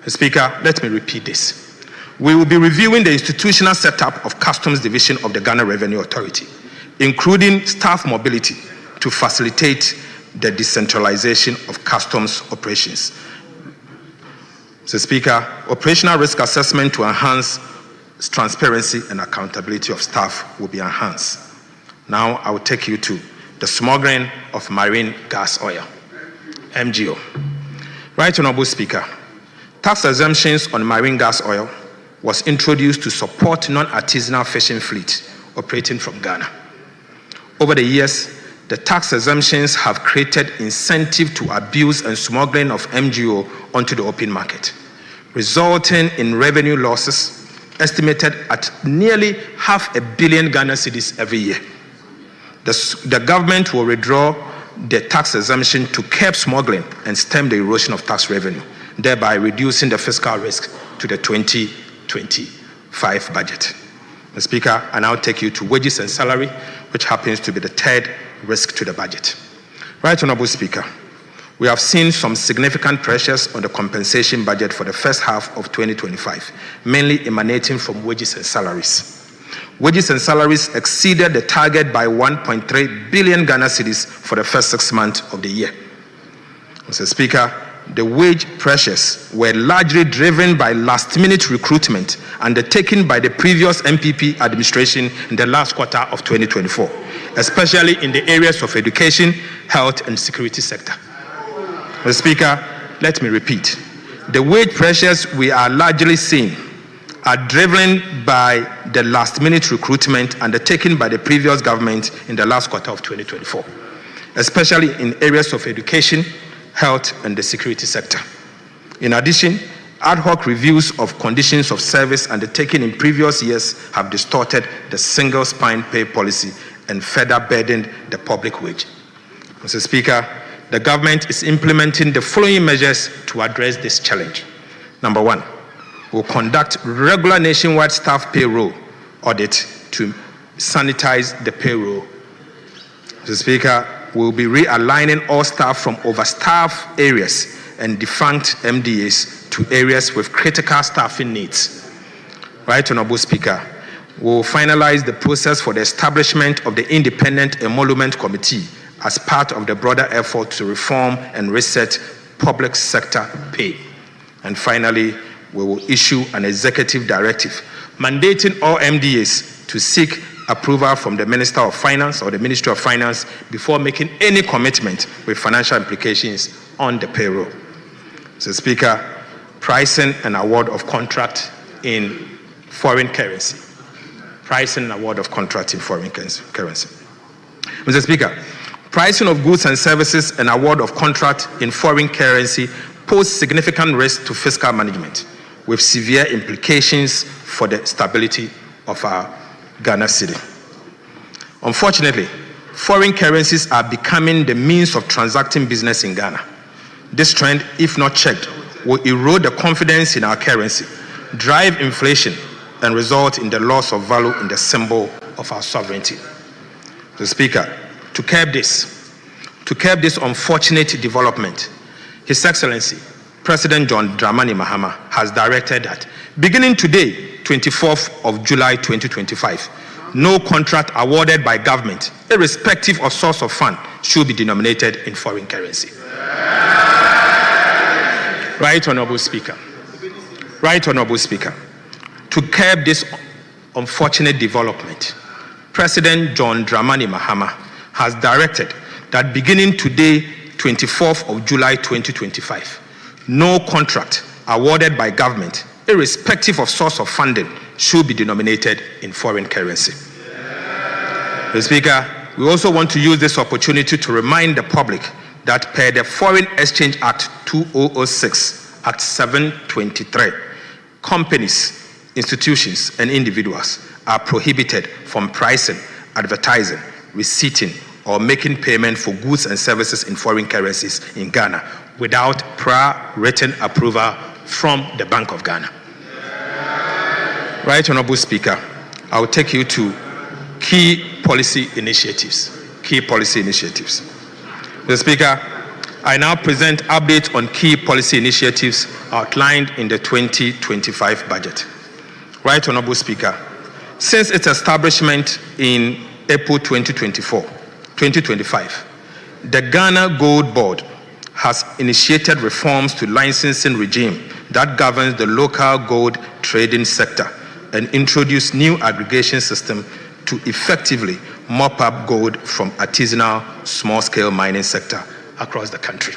Speaker 5: Mr. Speaker, let me repeat this. We will be reviewing the institutional setup of Customs Division of the Ghana Revenue Authority, including staff mobility, to facilitate the decentralization of customs operations. Mr. Speaker, operational risk assessment to enhance transparency and accountability of staff will be enhanced. Now I will take you to the smuggling of marine gas oil, MGO. Right Honorable Speaker, tax exemptions on marine gas oil was introduced to support non-artisanal fishing fleet operating from Ghana. Over the years, the tax exemptions have created incentive to abuse and smuggling of MGO onto the open market, resulting in revenue losses estimated at nearly $500 million Ghana cedis every year. The government will withdraw the tax exemption to curb smuggling and stem the erosion of tax revenue, thereby reducing the fiscal risk to the 2025 budget. Mr. Speaker, I now take you to wages and salary, which happens to be the third risk to the budget. Right Honorable Speaker, we have seen some significant pressures on the compensation budget for the first half of 2025, mainly emanating from wages and salaries. Wages and salaries exceeded the target by 1.3 billion Ghana cedis for the first 6 months of the year. Mr. Speaker, the wage pressures were largely driven by last-minute recruitment undertaken by the previous MPP administration in the last quarter of 2024, especially in the areas of education, health, and security sector. Mr. Speaker, let me repeat. The wage pressures we are largely seeing are driven by the last-minute recruitment undertaken by the previous government in the last quarter of 2024, especially in areas of education, health, and the security sector. In addition, ad hoc reviews of conditions of service undertaken in previous years have distorted the single spine pay policy and further burdened the public wage. Mr. Speaker, the government is implementing the following measures to address this challenge. Number one, we'll conduct regular nationwide staff payroll audit to sanitize the payroll. Mr. Speaker, we'll be realigning all staff from overstaffed areas and defunct MDAs to areas with critical staffing needs. Right Honorable Speaker, we'll finalize the process for the establishment of the Independent Emolument Committee as part of the broader effort to reform and reset public sector pay. And finally, we will issue an executive directive mandating all MDAs to seek approval from the Minister of Finance or the Ministry of Finance before making any commitment with financial implications on the payroll. Mr. Speaker, pricing and award of contract in foreign currency. Pricing and award of contract in foreign currency. Mr. Speaker, pricing of goods and services and award of contract in foreign currency pose significant risk to fiscal management, with severe implications for the stability of our Ghana cedi. Unfortunately, foreign currencies are becoming the means of transacting business in Ghana. This trend, if not checked, will erode the confidence in our currency, drive inflation, and result in the loss of value in the symbol of our sovereignty. Mr. Speaker, to curb this unfortunate development, His Excellency President John Dramani Mahama has directed that beginning today, 24th of July 2025, no contract awarded by government, irrespective of source of fund, should be denominated in foreign currency. Right Honorable Speaker. Right Honorable Speaker. To curb this unfortunate development, President John Dramani Mahama has directed that beginning today, 24th of July 2025, no contract awarded by government, irrespective of source of funding, should be denominated in foreign currency. Mr. Speaker, we also want to use this opportunity to remind the public that per the Foreign Exchange Act 2006, Act 723, companies, institutions, and individuals are prohibited from pricing, advertising, receipting, or making payment for goods and services in foreign currencies in Ghana without prior written approval from the Bank of Ghana. Right, Honorable Speaker, I will take you to key policy initiatives. Mr. Speaker, I now present updates on key policy initiatives outlined in the 2025 budget. Right, Honorable Speaker, since its establishment in April 2025, the Ghana Gold Board has initiated reforms to licensing regime that governs the local gold trading sector and introduced new aggregation system to effectively mop up gold from artisanal small-scale mining sector across the country.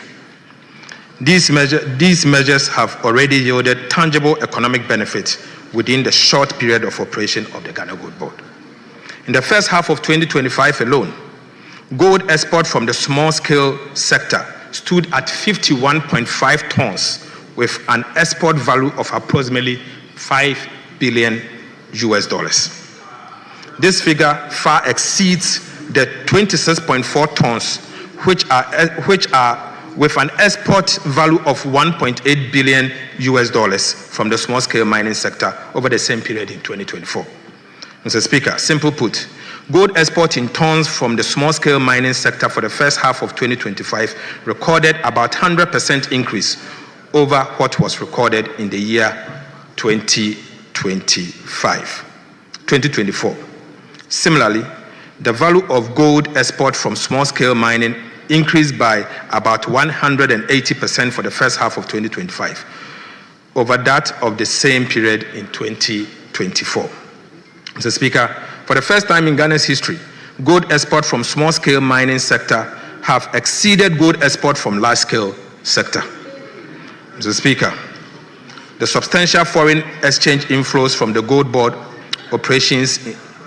Speaker 5: These measures have already yielded tangible economic benefits within the short period of operation of the Ghana Gold Board. In the first half of 2025 alone, gold export from the small-scale sector stood at 51.5 tons with an export value of approximately $5 billion. This figure far exceeds the 26.4 tons, which are with an export value of $1.8 billion from the small-scale mining sector over the same period in 2024. Mr. Speaker, simple put, gold export in tons from the small-scale mining sector for the first half of 2025 recorded about 100% increase over what was recorded in the year 2024. Similarly, the value of gold export from small-scale mining increased by about 180% for the first half of 2025 over that of the same period in 2024. Mr. Speaker, for the first time in Ghana's history, gold export from small-scale mining sector have exceeded gold export from large-scale sector. Mr. Speaker, the substantial foreign exchange inflows from the gold board operations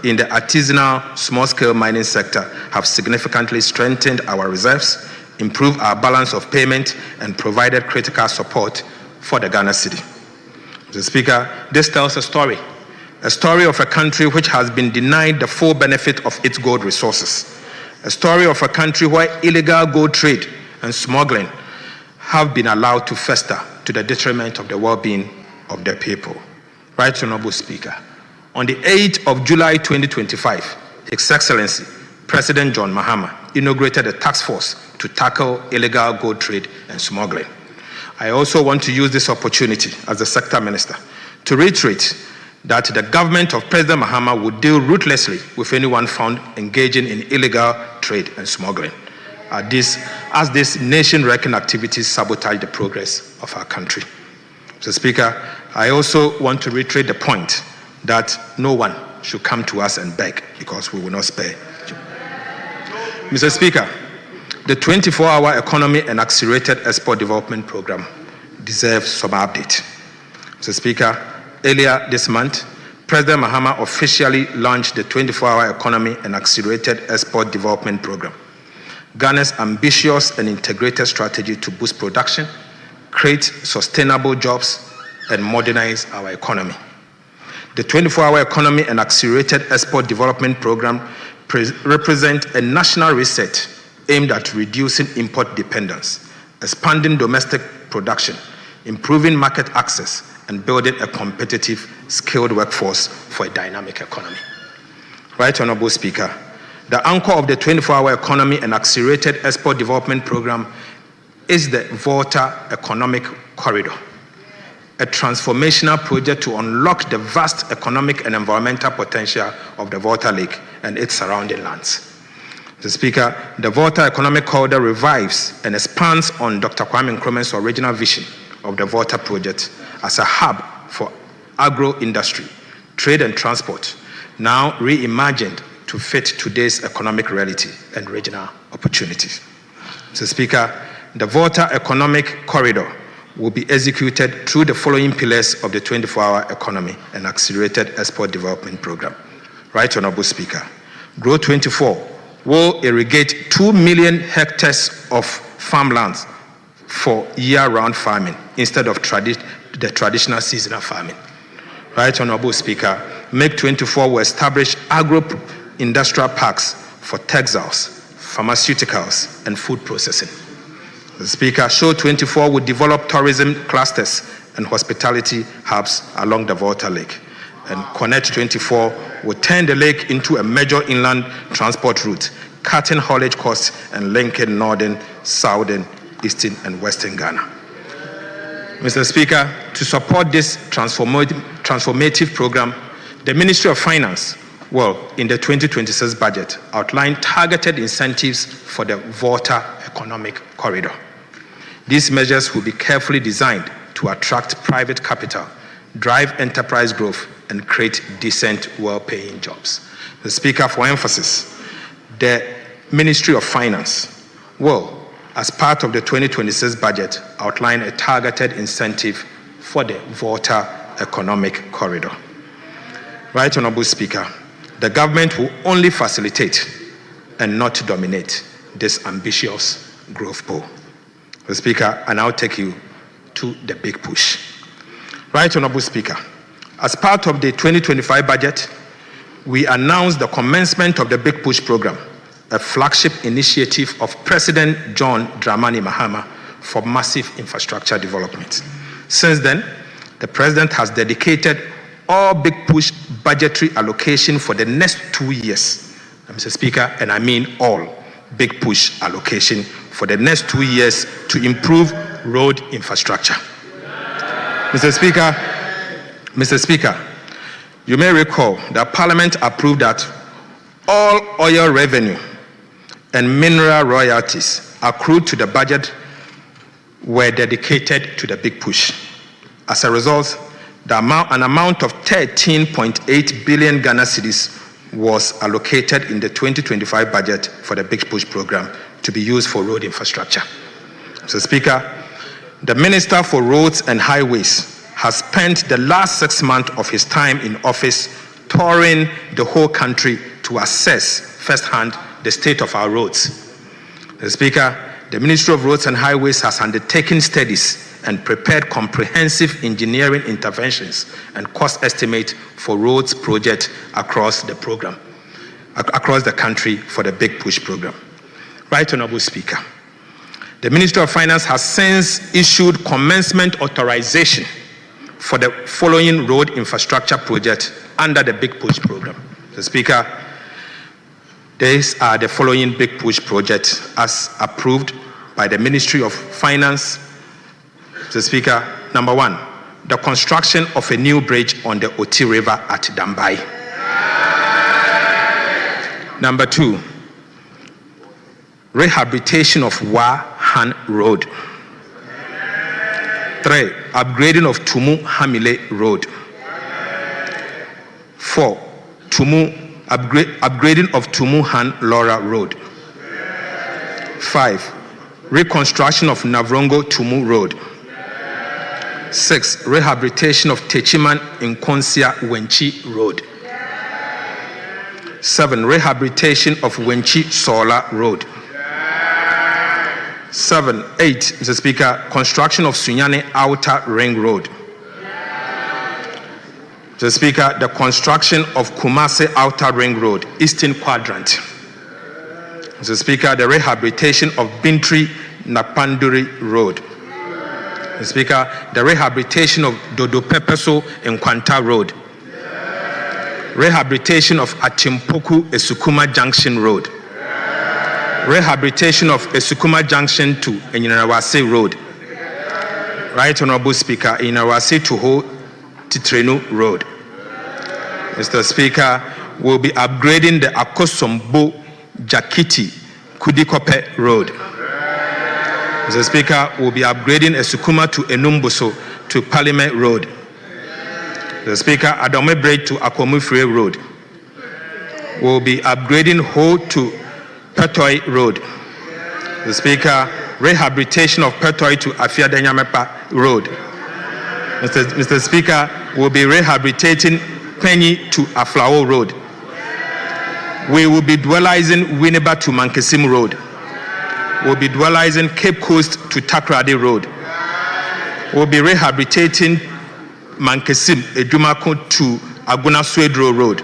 Speaker 5: in the artisanal small-scale mining sector have significantly strengthened our reserves, improved our balance of payment, and provided critical support for the Ghana city. Mr. Speaker, this tells a story of a country which has been denied the full benefit of its gold resources, a story of a country where illegal gold trade and smuggling have been allowed to fester to the detriment of the well-being of the people. Right, Honorable Speaker, on the 8th of July 2025, His Excellency President John Mahama inaugurated a task force to tackle illegal gold trade and smuggling. I also want to use this opportunity as the Sector Minister to reiterate that the government of President Mahama would deal ruthlessly with anyone found engaging in illegal trade and smuggling, as these nation-wrecking activities sabotage the progress of our country. Mr. Speaker, I also want to reiterate the point that no one should come to us and beg because we will not spare you. Mr. Speaker, the 24-hour economy and accelerated export development program deserves some update. Mr. Speaker, earlier this month, President Mahama officially launched the 24-hour economy and accelerated export development program, Ghana's ambitious and integrated strategy to boost production, create sustainable jobs, and modernize our economy. The 24-hour economy and accelerated export development program represent a national reset aimed at reducing import dependence, expanding domestic production, improving market access, and building a competitive, skilled workforce for a dynamic economy. Right, Honorable Speaker, the anchor of the 24-hour economy and accelerated export development program is the Volta Economic Corridor, a transformational project to unlock the vast economic and environmental potential of the Volta Lake and its surrounding lands. Mr. Speaker, the Volta Economic Corridor revives and expands on Dr. Kwame Nkrumah's original vision of the Volta project as a hub for agro-industry, trade and transport, now reimagined to fit today's economic reality and regional opportunities. Mr. Speaker, the Volta Economic Corridor will be executed through the following pillars of the 24-hour economy and accelerated export development program. Right Honorable Speaker, Grow 24 will irrigate 2 million hectares of farmlands for year-round farming instead of the traditional seasonal farming. Right Honorable Speaker, Make 24 will establish agro-industrial parks for textiles, pharmaceuticals, and food processing. The Speaker, Show 24 will develop tourism clusters and hospitality hubs along the Volta Lake. And Connect 24 will turn the lake into a major inland transport route, cutting haulage costs and linking northern, southern, eastern, and western Ghana. Mr. Speaker, to support this transformative program, the Ministry of Finance will, in the 2026 budget, outline targeted incentives for the Volta Economic Corridor. These measures will be carefully designed to attract private capital, drive enterprise growth, and create decent, well-paying jobs. The Speaker, for emphasis, the Ministry of Finance will, as part of the 2026 budget, outline a targeted incentive for the Volta Economic Corridor. Right Honorable Speaker, the government will only facilitate and not dominate this ambitious growth goal. The Speaker, I now take you to the big push. Right Honorable Speaker, as part of the 2025 budget, we announced the commencement of the Big Push program, a flagship initiative of President John Dramani Mahama for massive infrastructure development. Since then, the President has dedicated all Big Push budgetary allocation for the next 2 years. Mr. Speaker, and I mean all Big Push allocation for the next 2 years to improve road infrastructure. Mr. Speaker, you may recall that Parliament approved that all oil revenue and mineral royalties accrued to the budget were dedicated to the Big Push. As a result, an amount of 13.8 billion Ghana cedis was allocated in the 2025 budget for the Big Push program to be used for road infrastructure. Mr. Speaker, the Minister for Roads and Highways has spent the last 6 months of his time in office touring the whole country to assess firsthand the state of our roads. Mr. Speaker, the Ministry of Roads and Highways has undertaken studies and prepared comprehensive engineering interventions and cost estimate for roads projects across the country for the Big Push program. Right Honorable Speaker, the Ministry of Finance has since issued commencement authorization for the following road infrastructure projects under the Big Push program. Mr. Speaker, these are the following Big Push projects as approved by the Ministry of Finance. Mr. Speaker, number 1, the construction of a new bridge on the Oti River at Dambai. Number 2, rehabilitation of Wahan Road. 3, upgrading of Tumu Hamile Road. 4, upgrading of Tumu Han Laura Road. 5, reconstruction of Navrongo Tumu Road. 6, rehabilitation of Techiman Nkonsia Wenchi Road. 7, rehabilitation of Wenchi Sola Road. 8, Mr. Speaker, construction of Sunyane Outer Ring Road. Mr. Speaker, the construction of Kumasi Outer Ring Road, Eastern Quadrant. Mr. Speaker, the rehabilitation of Bintri Napanduri Road. Mr. Speaker, the rehabilitation of Dodo Pepeso Nkwanta Road. Rehabilitation of Atimpoku Esukuma Junction Road. Rehabilitation of Esukuma Junction to Enyinawase Road. Right Honorable Speaker, Enyinawase to Ho Titrenu Road. Mr. Speaker, we'll be upgrading the Akosombo Jakiti Kudikope Road. Mr. Speaker, we'll be upgrading Esukuma to Enumbuso to Parliament Road. Mr. Speaker, Adome Bridge to Akomufre Road. We'll be upgrading Ho to Petoi Road. Mr. Speaker, rehabilitation of Petoi to Afiadenyamepa Road. Mr. Speaker, we'll be rehabilitating Penny to Aflao Road. We will be dualizing Winneba to Mankesim Road. We'll be dualizing Cape Coast to Takrady Road. We'll be rehabilitating Mankesim Ejumako to Aguna Swedro Road.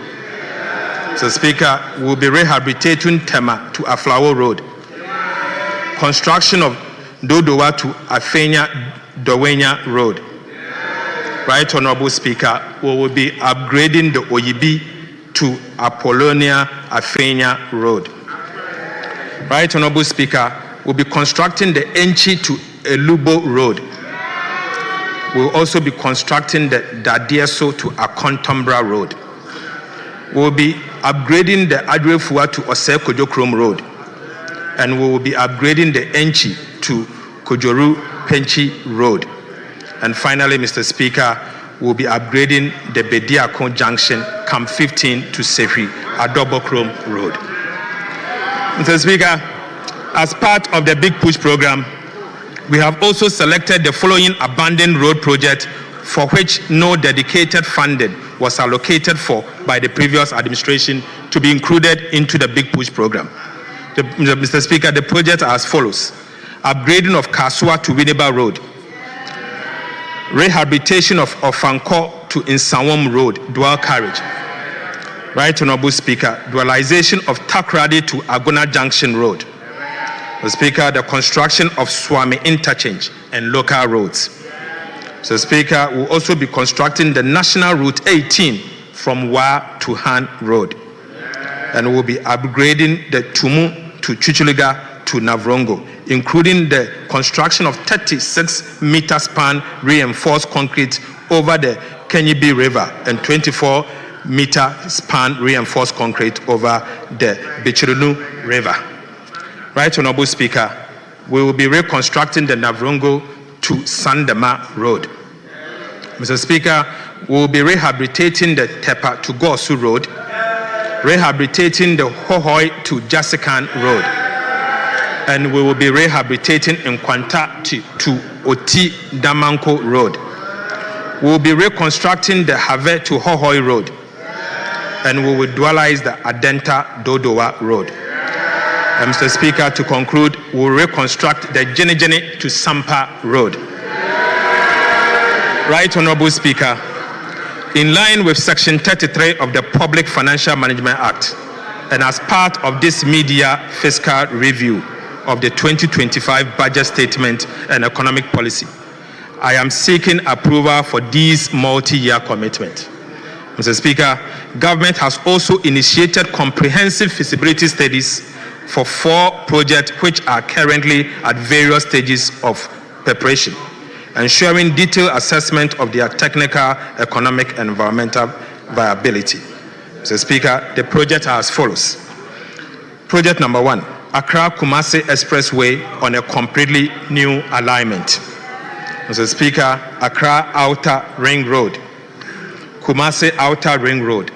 Speaker 5: Mr. Speaker, we'll be rehabilitating Tema to Aflao Road. Construction of Dodowa to Afenya Dowenya Road. Right Honorable Speaker, we will be upgrading the Oyibi to Apollonia Afenya Road. Right Honorable Speaker, we'll be constructing the Enchi to Elubo Road. We'll also be constructing the Dadieso to Akontombra Road. We'll be upgrading the Adrefua to Osekojokrom Road. And we will be upgrading the Enchi to Kojoru Penchi Road. And finally, Mr. Speaker, we'll be upgrading the Bediako Junction, Camp 15 to Sefri, Adobokrom Road. Mr. Speaker, as part of the Big Push program, we have also selected the following abandoned road project for which no dedicated funding was allocated for by the previous administration to be included into the Big Push program. Mr. Speaker, the projects are as follows: upgrading of Kasua to Winneba Road, rehabilitation of Ofanko to Insawam Road, dual carriage. Right Honorable Speaker, dualization of Takrady to Aguna Junction Road. Mr. Speaker, the construction of Swami Interchange and local roads. Mr. Speaker, we'll also be constructing the National Route 18 from Wa to Han Road. And we'll be upgrading the Tumu to Chichiliga to Navrongo, including the construction of 36-meter span reinforced concrete over the Kenyibi River and 24-meter span reinforced concrete over the Bichirunu River. Right Honorable Speaker, we will be reconstructing the Navrongo to Sandema Road. Mr. Speaker, we will be rehabilitating the Tepa to Gosu Road, rehabilitating the Hohoi to Jasikan Road, and we will be rehabilitating Nkwanta to Oti Damanko Road. We will be reconstructing the Have to Hohoi Road, and we will dualize the Adenta Dodowa Road. And Mr. Speaker, to conclude, we will reconstruct the Jenny to Sampa Road. Right Honorable Speaker, in line with Section 33 of the Public Financial Management Act, and as part of this media fiscal review of the 2025 budget statement and economic policy, I am seeking approval for these multi-year commitments. Mr. Speaker, government has also initiated comprehensive feasibility studies for 4 projects which are currently at various stages of preparation, ensuring detailed assessment of their technical, economic, and environmental viability. Mr. Speaker, the projects are as follows. Project number 1, Accra-Kumasi Expressway on a completely new alignment. Mr. Speaker, Accra Outer Ring Road, Kumasi Outer Ring Road,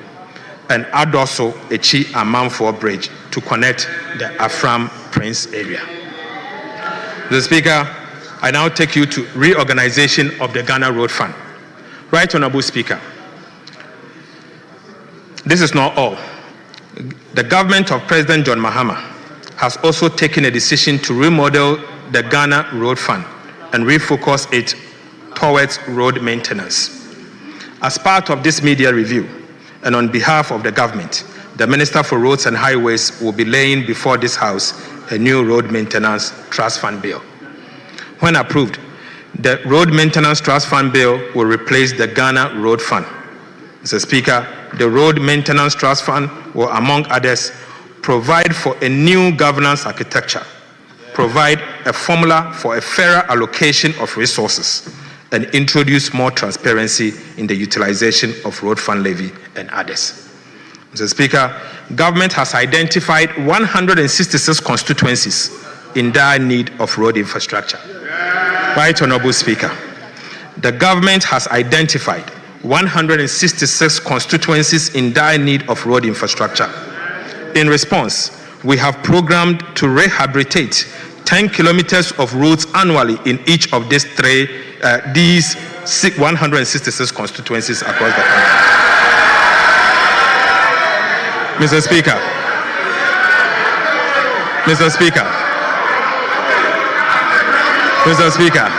Speaker 5: and Adoso Echi Amanfo Bridge to connect the Afram Prince area. Mr. Speaker, I now take you to reorganization of the Ghana Road Fund. Right Honorable Speaker, this is not all. The government of President John Mahama has also taken a decision to remodel the Ghana Road Fund and refocus it towards road maintenance. As part of this media review, and on behalf of the government, the Minister for Roads and Highways will be laying before this House a new road maintenance trust fund bill. When approved, the Road Maintenance Trust Fund Bill will replace the Ghana Road Fund. Mr. Speaker, the Road Maintenance Trust Fund will, among others, provide for a new governance architecture, provide a formula for a fairer allocation of resources, and introduce more transparency in the utilization of road fund levy and others. Mr. Speaker, government has identified 166 constituencies in dire need of road infrastructure. Right Honorable Speaker, the government has identified 166 constituencies in dire need of road infrastructure. In response, we have programmed to rehabilitate 10 kilometers of roads annually in each of these 166 constituencies across the country. Mr. Speaker. Mr. Speaker. Mr. Speaker.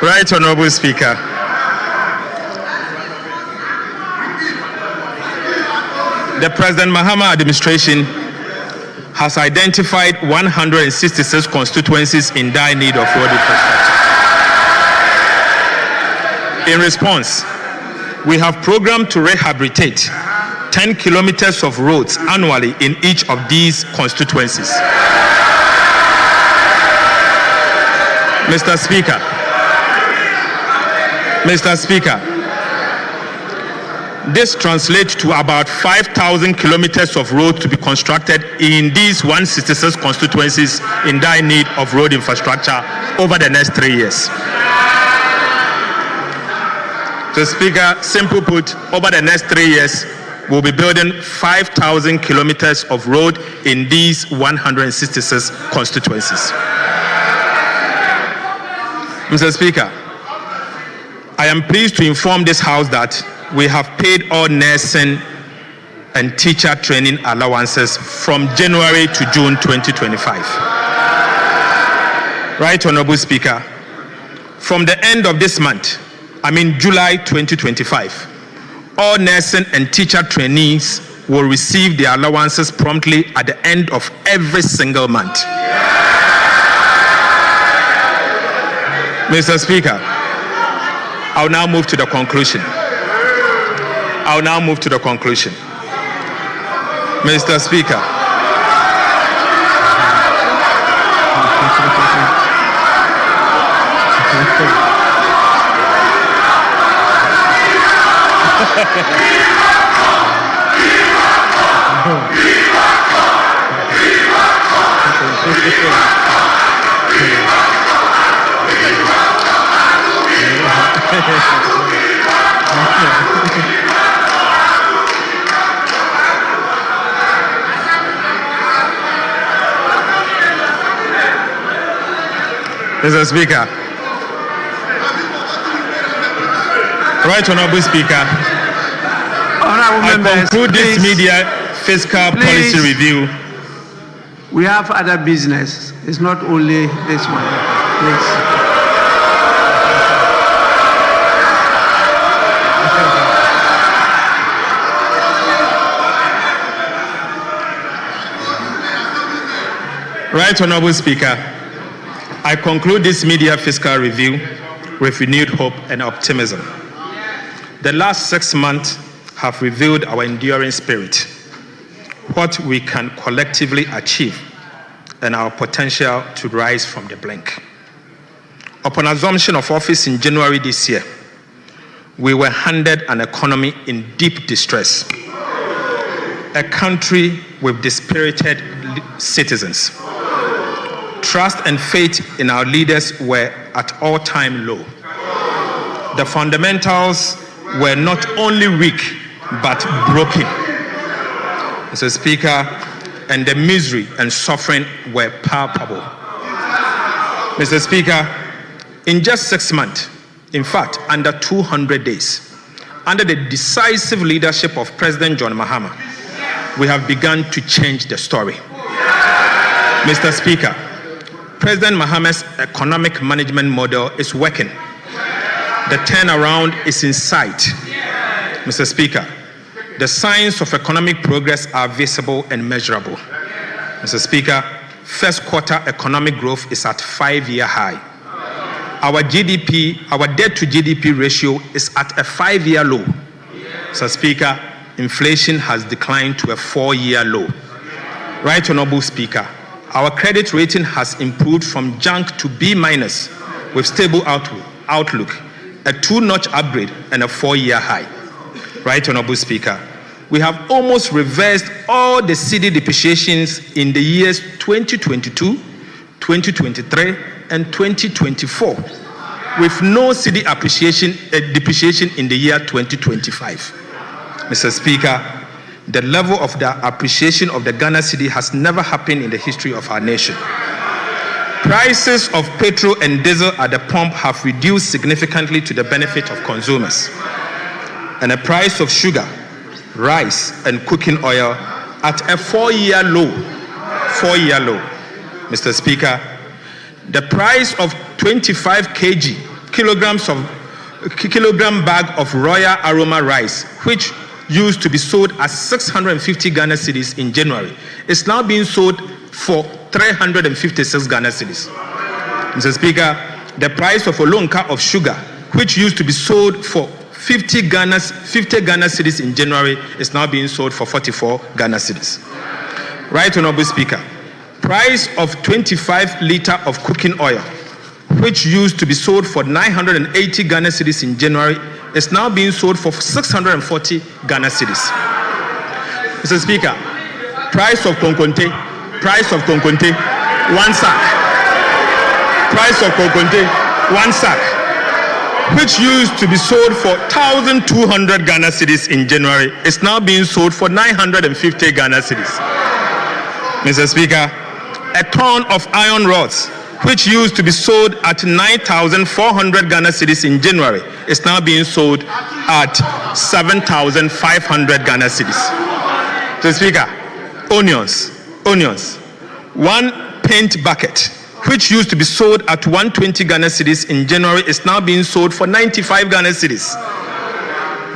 Speaker 5: Right Honorable Speaker. The President Mahama administration has identified 166 constituencies in dire need of road infrastructure. In response, we have programmed to rehabilitate 10 kilometers of roads annually in each of these constituencies. Mr. Speaker. Mr. Speaker, this translates to about 5,000 kilometers of road to be constructed in these 166 constituencies in dire need of road infrastructure over the next 3 years. So, Speaker, simple put, over the next 3 years, we'll be building 5,000 kilometers of road in these 166 constituencies. Mr. Speaker, I am pleased to inform this House that we have paid all nursing and teacher training allowances from January to June 2025. Right Honorable Speaker, from the end of this month, July 2025, all nursing and teacher trainees will receive their allowances promptly at the end of every single month. Mr. Speaker, I'll now move to the conclusion. Mr. Speaker. Mr. Speaker. Right Honorable Speaker.
Speaker 1: Honorable members,
Speaker 5: I conclude this media fiscal policy review.
Speaker 1: We have other business. It's not only this one. Please.
Speaker 5: Right Honorable Speaker, I conclude this media fiscal review with renewed hope and optimism. The last 6 months have revealed our enduring spirit, what we can collectively achieve, and our potential to rise from the brink. Upon assumption of office in January this year, we were handed an economy in deep distress, a country with dispirited citizens. Trust and faith in our leaders were at all-time low. The fundamentals were not only weak, but broken. Mr. Speaker, and the misery and suffering were palpable. Mr. Speaker, in just 6 months, in fact, under 200 days, under the decisive leadership of President John Mahama, we have begun to change the story. Mr. Speaker, President Mahama's economic management model is working. The turnaround is in sight. Mr. Speaker, the signs of economic progress are visible and measurable. Mr. Speaker, first quarter economic growth is at 5-year high. Our debt to GDP ratio is at a 5-year low. Mr. Speaker, inflation has declined to a 4-year low. Right Honorable Speaker, our credit rating has improved from junk to B- with stable outlook, a 2-notch upgrade and a 4-year high. Right Honorable Speaker, we have almost reversed all the cedi depreciations in the years 2022, 2023 and 2024, with no cedi depreciation in the year 2025. Mr. Speaker, the level of the appreciation of the Ghana cedi has never happened in the history of our nation. Prices of petrol and diesel at the pump have reduced significantly to the benefit of consumers. And the price of sugar, rice, and cooking oil at a 4-year low. Mr. Speaker, the price of 25 kilogram bag of Royal Aroma rice, which used to be sold at 650 Ghana cedis in January, is now being sold for 356 Ghana cedis. Mr. Speaker, the price of a lonka of sugar, which used to be sold for 50 Ghana cedis in January, is now being sold for 44 Ghana cedis. Right Honorable Speaker, price of 25-liter of cooking oil, which used to be sold for 980 Ghana cedis in January, is now being sold for 640 Ghana cedis. Mr. Speaker, price of konkonte, 1 sack. Price of konkonte, 1 sack, which used to be sold for 1,200 Ghana cedis in January, is now being sold for 950 Ghana cedis. Mr. Speaker, a ton of iron rods, which used to be sold at 9,400 Ghana cedis in January, is now being sold at 7,500 Ghana cedis. Mr. Speaker, onions. 1 paint bucket, which used to be sold at 120 Ghana cedis in January, is now being sold for 95 Ghana cedis.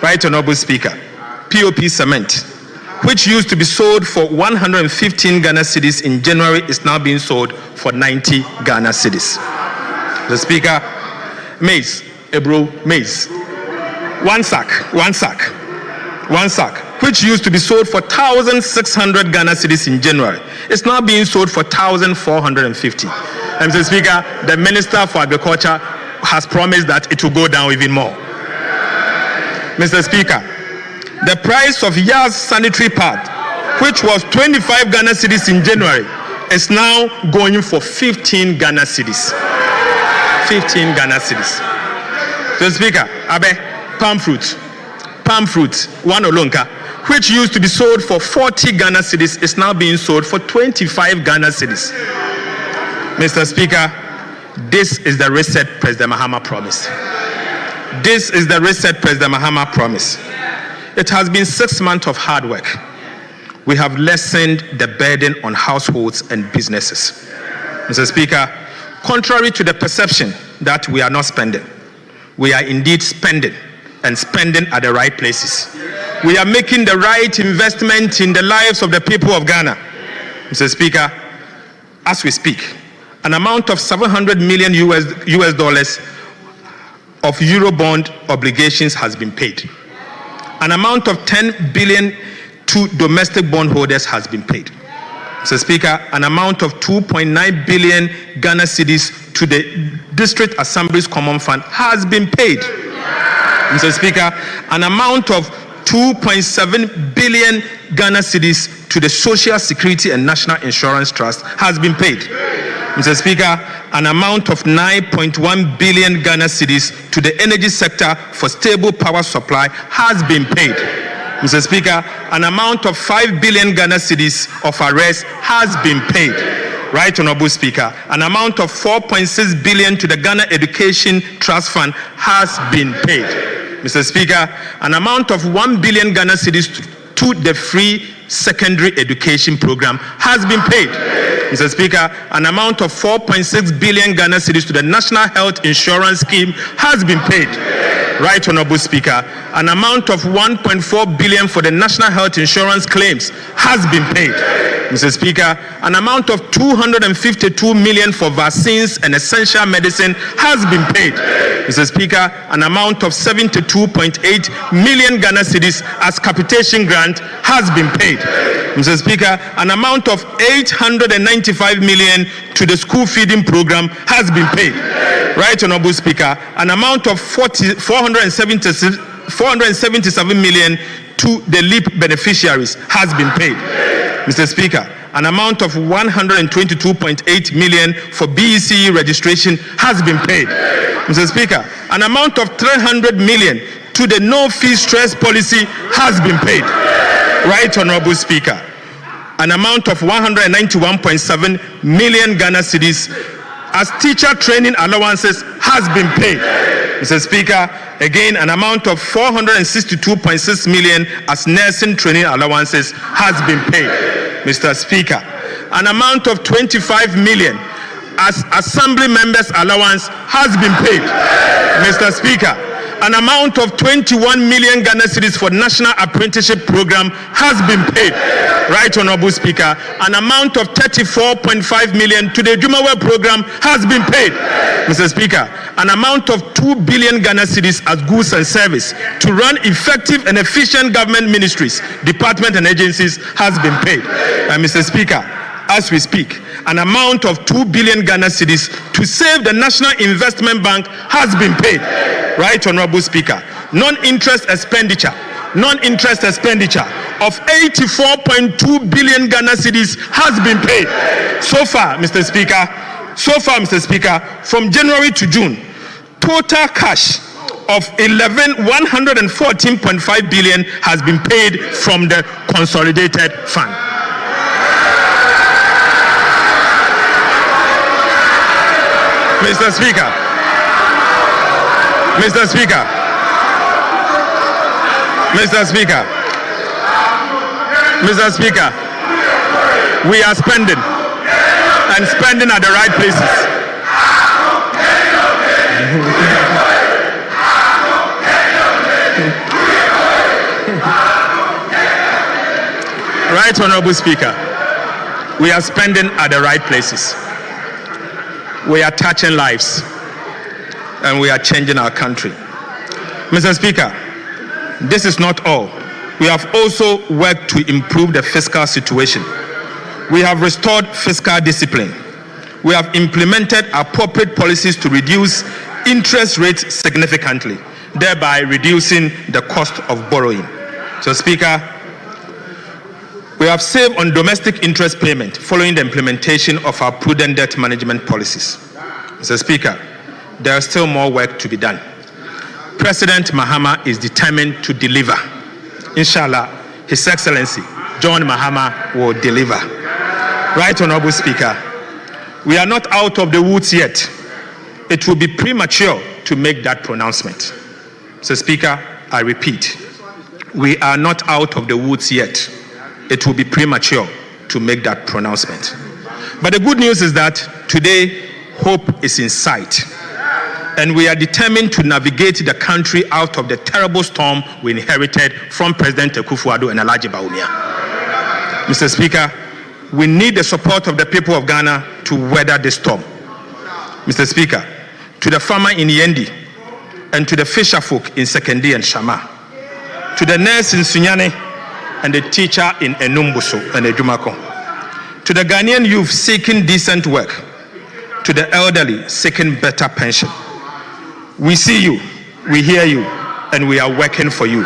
Speaker 5: Right Honorable Speaker, POP cement, which used to be sold for 115 Ghana cedis in January, is now being sold for 90 Ghana cedis. The Speaker, maize, 1 sack, which used to be sold for 1,600 Ghana cedis in January, is now being sold for 1,450. And Mr. Speaker, the Minister for Agriculture has promised that it will go down even more. Mr. Speaker, the price of Yas sanitary pad, which was 25 Ghana cedis in January, is now going for 15 Ghana cedis. 15 Ghana cedis. Mr. Speaker, palm fruit, 1 olonka, which used to be sold for 40 Ghana cedis, is now being sold for 25 Ghana cedis. Mr. Speaker, this is the reset President Mahama promised. This is the reset President Mahama promised. It has been 6 months of hard work. We have lessened the burden on households and businesses. Mr. Speaker, contrary to the perception that we are not spending, we are indeed spending, and spending at the right places. We are making the right investment in the lives of the people of Ghana. Mr. Speaker, as we speak, an amount of $700 million US dollars of Eurobond obligations has been paid. An amount of 10 billion to domestic bondholders has been paid. Mr. Speaker, an amount of 2.9 billion Ghana cedis to the District Assembly's Common Fund has been paid. Mr. Speaker, an amount of 2.7 billion Ghana cedis to the Social Security and National Insurance Trust has been paid. Mr. Speaker, an amount of 9.1 billion Ghana cedis to the energy sector for stable power supply has been paid. Mr. Speaker, an amount of 5 billion Ghana cedis of arrest has been paid. Right Honorable Speaker, an amount of 4.6 billion to the Ghana Education Trust Fund has been paid. Mr. Speaker, an amount of 1 billion Ghana cedis to the free secondary education program has been paid. Mr. Speaker, an amount of 4.6 billion Ghana cedis to the National Health Insurance Scheme has been paid. Right Honorable Speaker, an amount of 1.4 billion for the National Health Insurance claims has been paid. Mr. Speaker, an amount of 252 million for vaccines and essential medicine has been paid. Mr. Speaker, an amount of 72.8 million Ghana cedis as capitation grant has been paid. Mr. Speaker, an amount of 895 million to the school feeding program has been paid. Right, Honorable Speaker, an amount of 477 million to the LEAP beneficiaries has been paid. Mr. Speaker, an amount of 122.8 million for BECE registration has been paid. Mr. Speaker, an amount of 300 million to the no fee stress policy has been paid. Right, Honorable Speaker, an amount of 191.7 million Ghana cedis as teacher training allowances has been paid. Mr. Speaker, again, an amount of 462.6 million as nursing training allowances has been paid. Mr. Speaker, an amount of 25 million as assembly members allowance has been paid. Mr. Speaker, an amount of 21 million Ghana cedis for National Apprenticeship Program has been paid. Right, Honorable Speaker, an amount of 34.5 million to the Jumawa program has been paid. Mr. Speaker, an amount of 2 billion Ghana cedis as goods and service to run effective and efficient government ministries, departments and agencies has been paid. And Mr. Speaker, as we speak, an amount of 2 billion Ghana cedis to save the National Investment Bank has been paid. Right, Honorable Speaker, non-interest expenditure of 84.2 billion Ghana cedis has been paid. So far, Mr. Speaker, from January to June, total cash of 114.5 billion has been paid from the consolidated fund. Mr. Speaker, we are spending and spending at the right places. Right, Honorable Speaker, we are spending at the right places. We are touching lives and we are changing our country. Mr. Speaker, this is not all. We have also worked to improve the fiscal situation. We have restored fiscal discipline. We have implemented appropriate policies to reduce interest rates significantly, thereby reducing the cost of borrowing. So, Speaker, we have saved on domestic interest payment following the implementation of our prudent debt management policies. Mr. Speaker, there is still more work to be done. President Mahama is determined to deliver. Inshallah, His Excellency John Mahama will deliver. Right, Honorable Speaker, we are not out of the woods yet. It will be premature to make that pronouncement. Mr. Speaker, I repeat, we are not out of the woods yet. It will be premature to make that pronouncement. But the good news is that today, hope is in sight. And we are determined to navigate the country out of the terrible storm we inherited from President Akufo-Addo and Alhaji Bawumia. Mr. Speaker, we need the support of the people of Ghana to weather this storm. Mr. Speaker, to the farmer in Yendi and to the fisher folk in Sekendi and Shama, to the nurse in Sunyane and the teacher in Enumbuso and Ejumako, to the Ghanaian youth seeking decent work, to the elderly seeking better pension. We see you, we hear you, and we are working for you.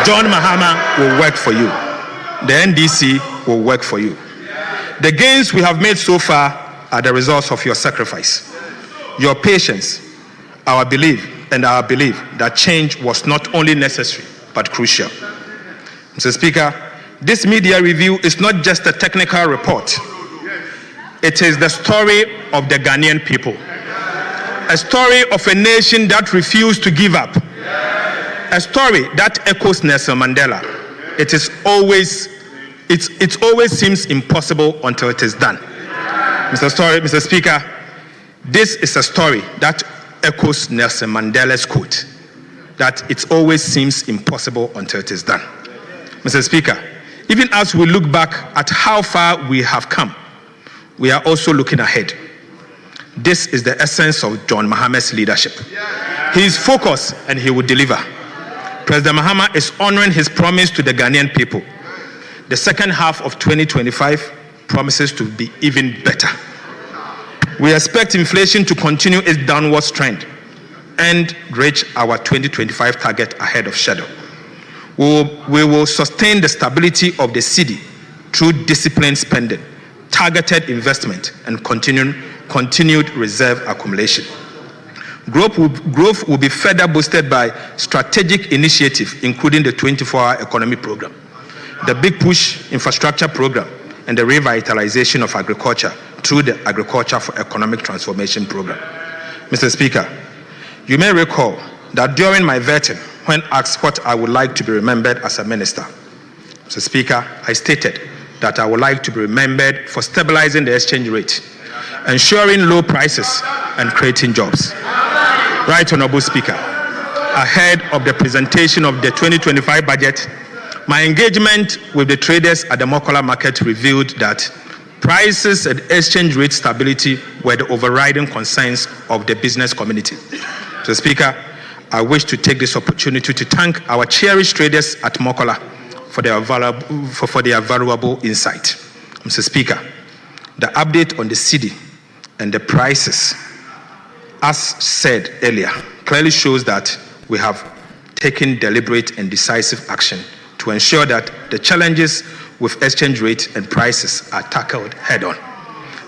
Speaker 5: John Mahama will work for you. The NDC will work for you. The gains we have made so far are the results of your sacrifice, your patience, our belief, and our belief that change was not only necessary, but crucial. Mr. Speaker, this media review is not just a technical report. It is the story of the Ghanaian people. A story of a nation that refused to give up. A story that echoes Nelson Mandela. It always seems impossible until it is done. Mr. Speaker, this is a story that echoes Nelson Mandela's quote, that it always seems impossible until it is done. Mr. Speaker, Even as we look back at how far we have come, we are also looking ahead. This is the essence of John Mahama's leadership. He is focused and he will deliver. President Mahama is honoring his promise to the Ghanaian people. The second half of 2025 promises to be even better. We expect inflation to continue its downward trend and reach our 2025 target ahead of schedule. We will sustain the stability of the cedi through disciplined spending, targeted investment, and continued reserve accumulation. Growth will be further boosted by strategic initiatives, including the 24-hour economy program, the Big Push infrastructure program, and the revitalization of agriculture through the Agriculture for Economic Transformation program. Mr. Speaker, you may recall that during my vetting, when asked what I would like to be remembered as a minister, Mr. Speaker, I stated that I would like to be remembered for stabilizing the exchange rate, ensuring low prices, and creating jobs. Right, Honorable Speaker, ahead of the presentation of the 2025 budget, my engagement with the traders at the Mokola market revealed that prices and exchange rate stability were the overriding concerns of the business community. Mr. Speaker, I wish to take this opportunity to thank our cherished traders at Mokola for their valuable insight. Mr. Speaker, the update on the cedi and the prices, as said earlier, clearly shows that we have taken deliberate and decisive action to ensure that the challenges with exchange rate and prices are tackled head-on.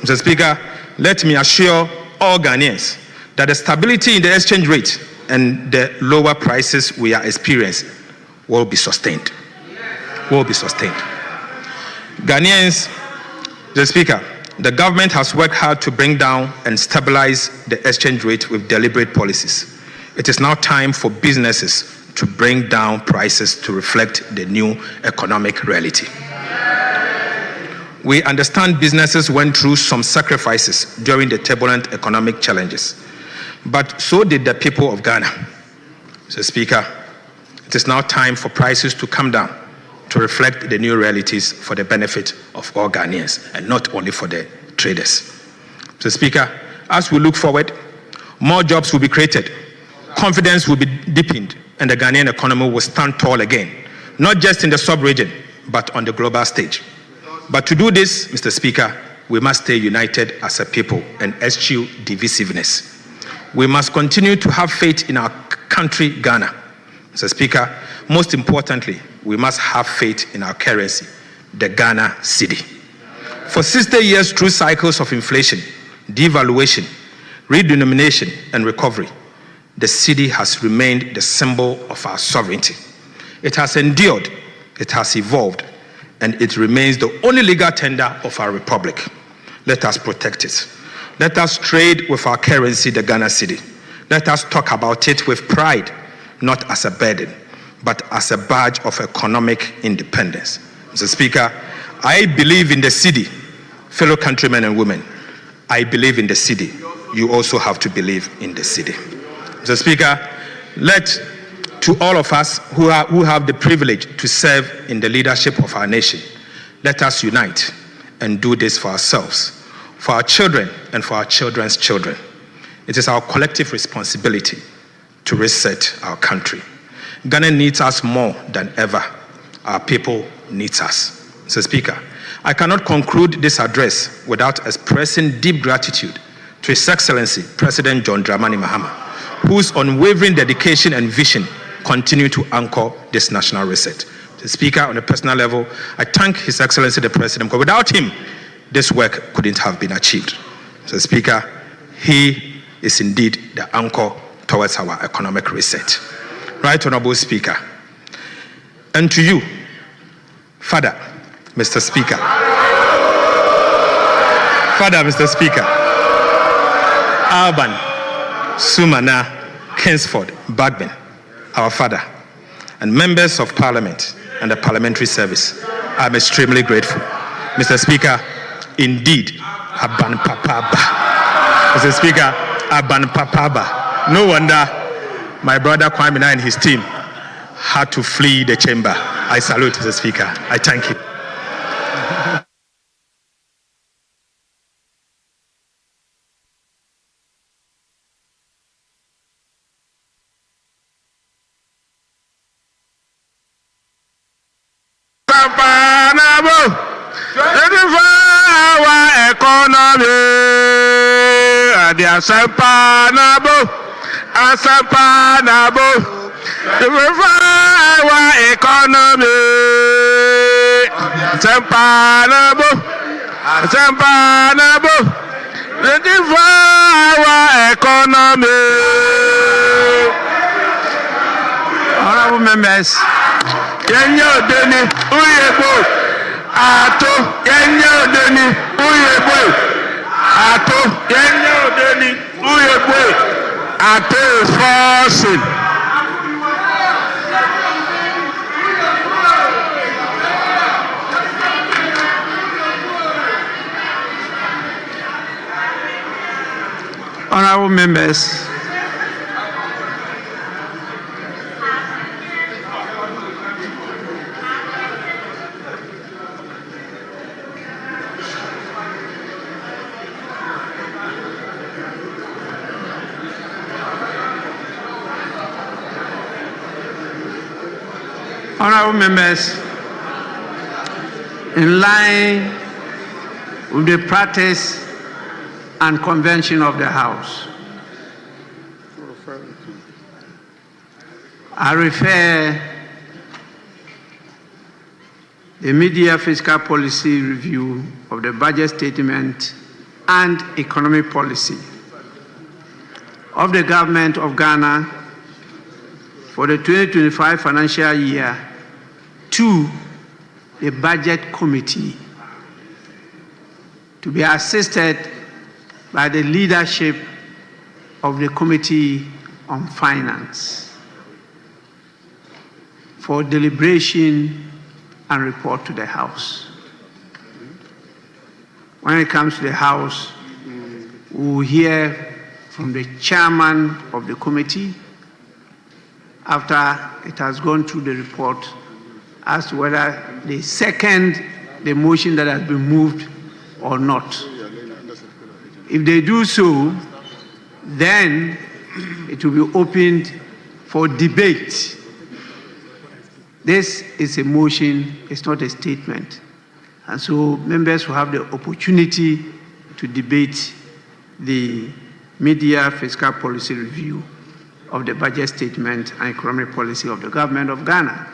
Speaker 5: Mr. Speaker, let me assure all Ghanaians that the stability in the exchange rate and the lower prices we are experiencing will be sustained. Ghanaians, Mr. Speaker, the government has worked hard to bring down and stabilize the exchange rate with deliberate policies. It is now time for businesses to bring down prices to reflect the new economic reality. We understand businesses went through some sacrifices during the turbulent economic challenges, but so did the people of Ghana. Mr. Speaker, it is now time for prices to come down to reflect the new realities for the benefit of all Ghanaians and not only for the traders. Mr. Speaker, as we look forward, more jobs will be created, confidence will be deepened, and the Ghanaian economy will stand tall again, not just in the sub-region, but on the global stage. But to do this, Mr. Speaker, we must stay united as a people and eschew divisiveness. We must continue to have faith in our country, Ghana. Mr. Speaker, most importantly, we must have faith in our currency, the Ghana cedi. For 60 years through cycles of inflation, devaluation, redenomination, and recovery, the cedi has remained the symbol of our sovereignty. It has endured, it has evolved, and it remains the only legal tender of our republic. Let us protect it. Let us trade with our currency, the Ghana cedi. Let us talk about it with pride, not as a burden, but as a badge of economic independence. Mr. Speaker, I believe in the cedi. Fellow countrymen and women, I believe in the cedi. You also have to believe in the cedi. Mr. Speaker, to all of us who have the privilege to serve in the leadership of our nation, let us unite and do this for ourselves, for our children, and for our children's children. It is our collective responsibility to reset our country. Ghana needs us more than ever. Our people needs us. Mr. Speaker, I cannot conclude this address without expressing deep gratitude to His Excellency President John Dramani Mahama, whose unwavering dedication and vision continue to anchor this national reset. Mr. Speaker, on a personal level, I thank His Excellency the President, because without him, this work couldn't have been achieved. Mr. Speaker, he is indeed the anchor towards our economic reset. Right, Honorable Speaker. And to you, Father, Mr. Speaker. Father, Mr. Speaker. Alban, Sumana, Kingsford, Bagman, our father, and members of Parliament and the Parliamentary Service, I'm extremely grateful. Mr. Speaker, indeed, Aban Papaba. Mr. Speaker, Aban Papaba. No wonder my brother Kwame and his team had to flee the chamber. I salute the Speaker. I thank you.
Speaker 1: Honorable members, Kenya Deni Uyebo Ato Kenya Deni Uyebo Ato Kenya Deni Uyebo Ato is forcing. Honorable members, in line with the practice and convention of the House, I refer the media fiscal policy review of the budget statement and economic policy of the government of Ghana for the 2025 financial year to the budget committee to be assisted by the leadership of the Committee on Finance for deliberation and report to the House. When it comes to the House, we will hear from the chairman of the committee after it has gone through the report as to whether they second the motion that has been moved or not. If they do so, then it will be opened for debate. This is a motion, it's not a statement. And so members will have the opportunity to debate the mid-year fiscal policy review of the budget statement and economic policy of the government of Ghana.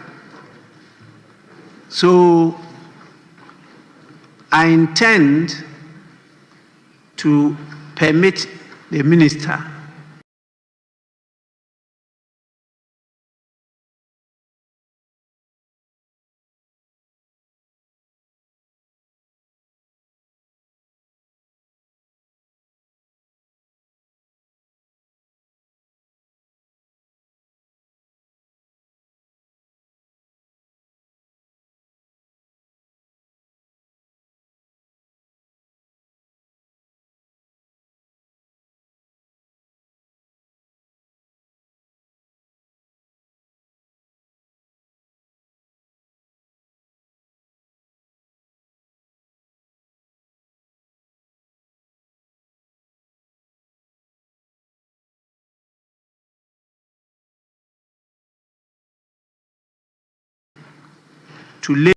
Speaker 1: So I intend to permit the minister to lay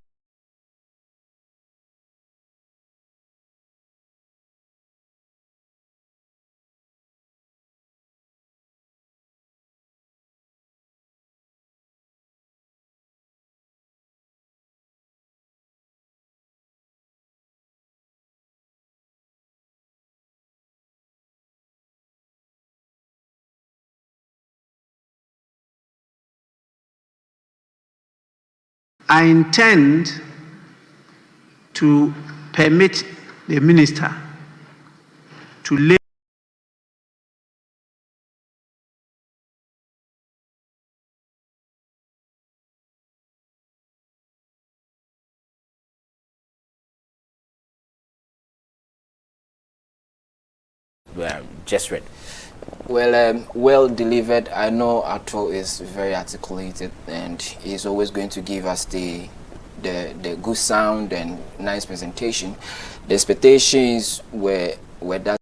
Speaker 1: I intend to permit the minister to lay
Speaker 6: just read. Well delivered. I know Ato is very articulated and he's always going to give us the good sound and nice presentation. The expectations were that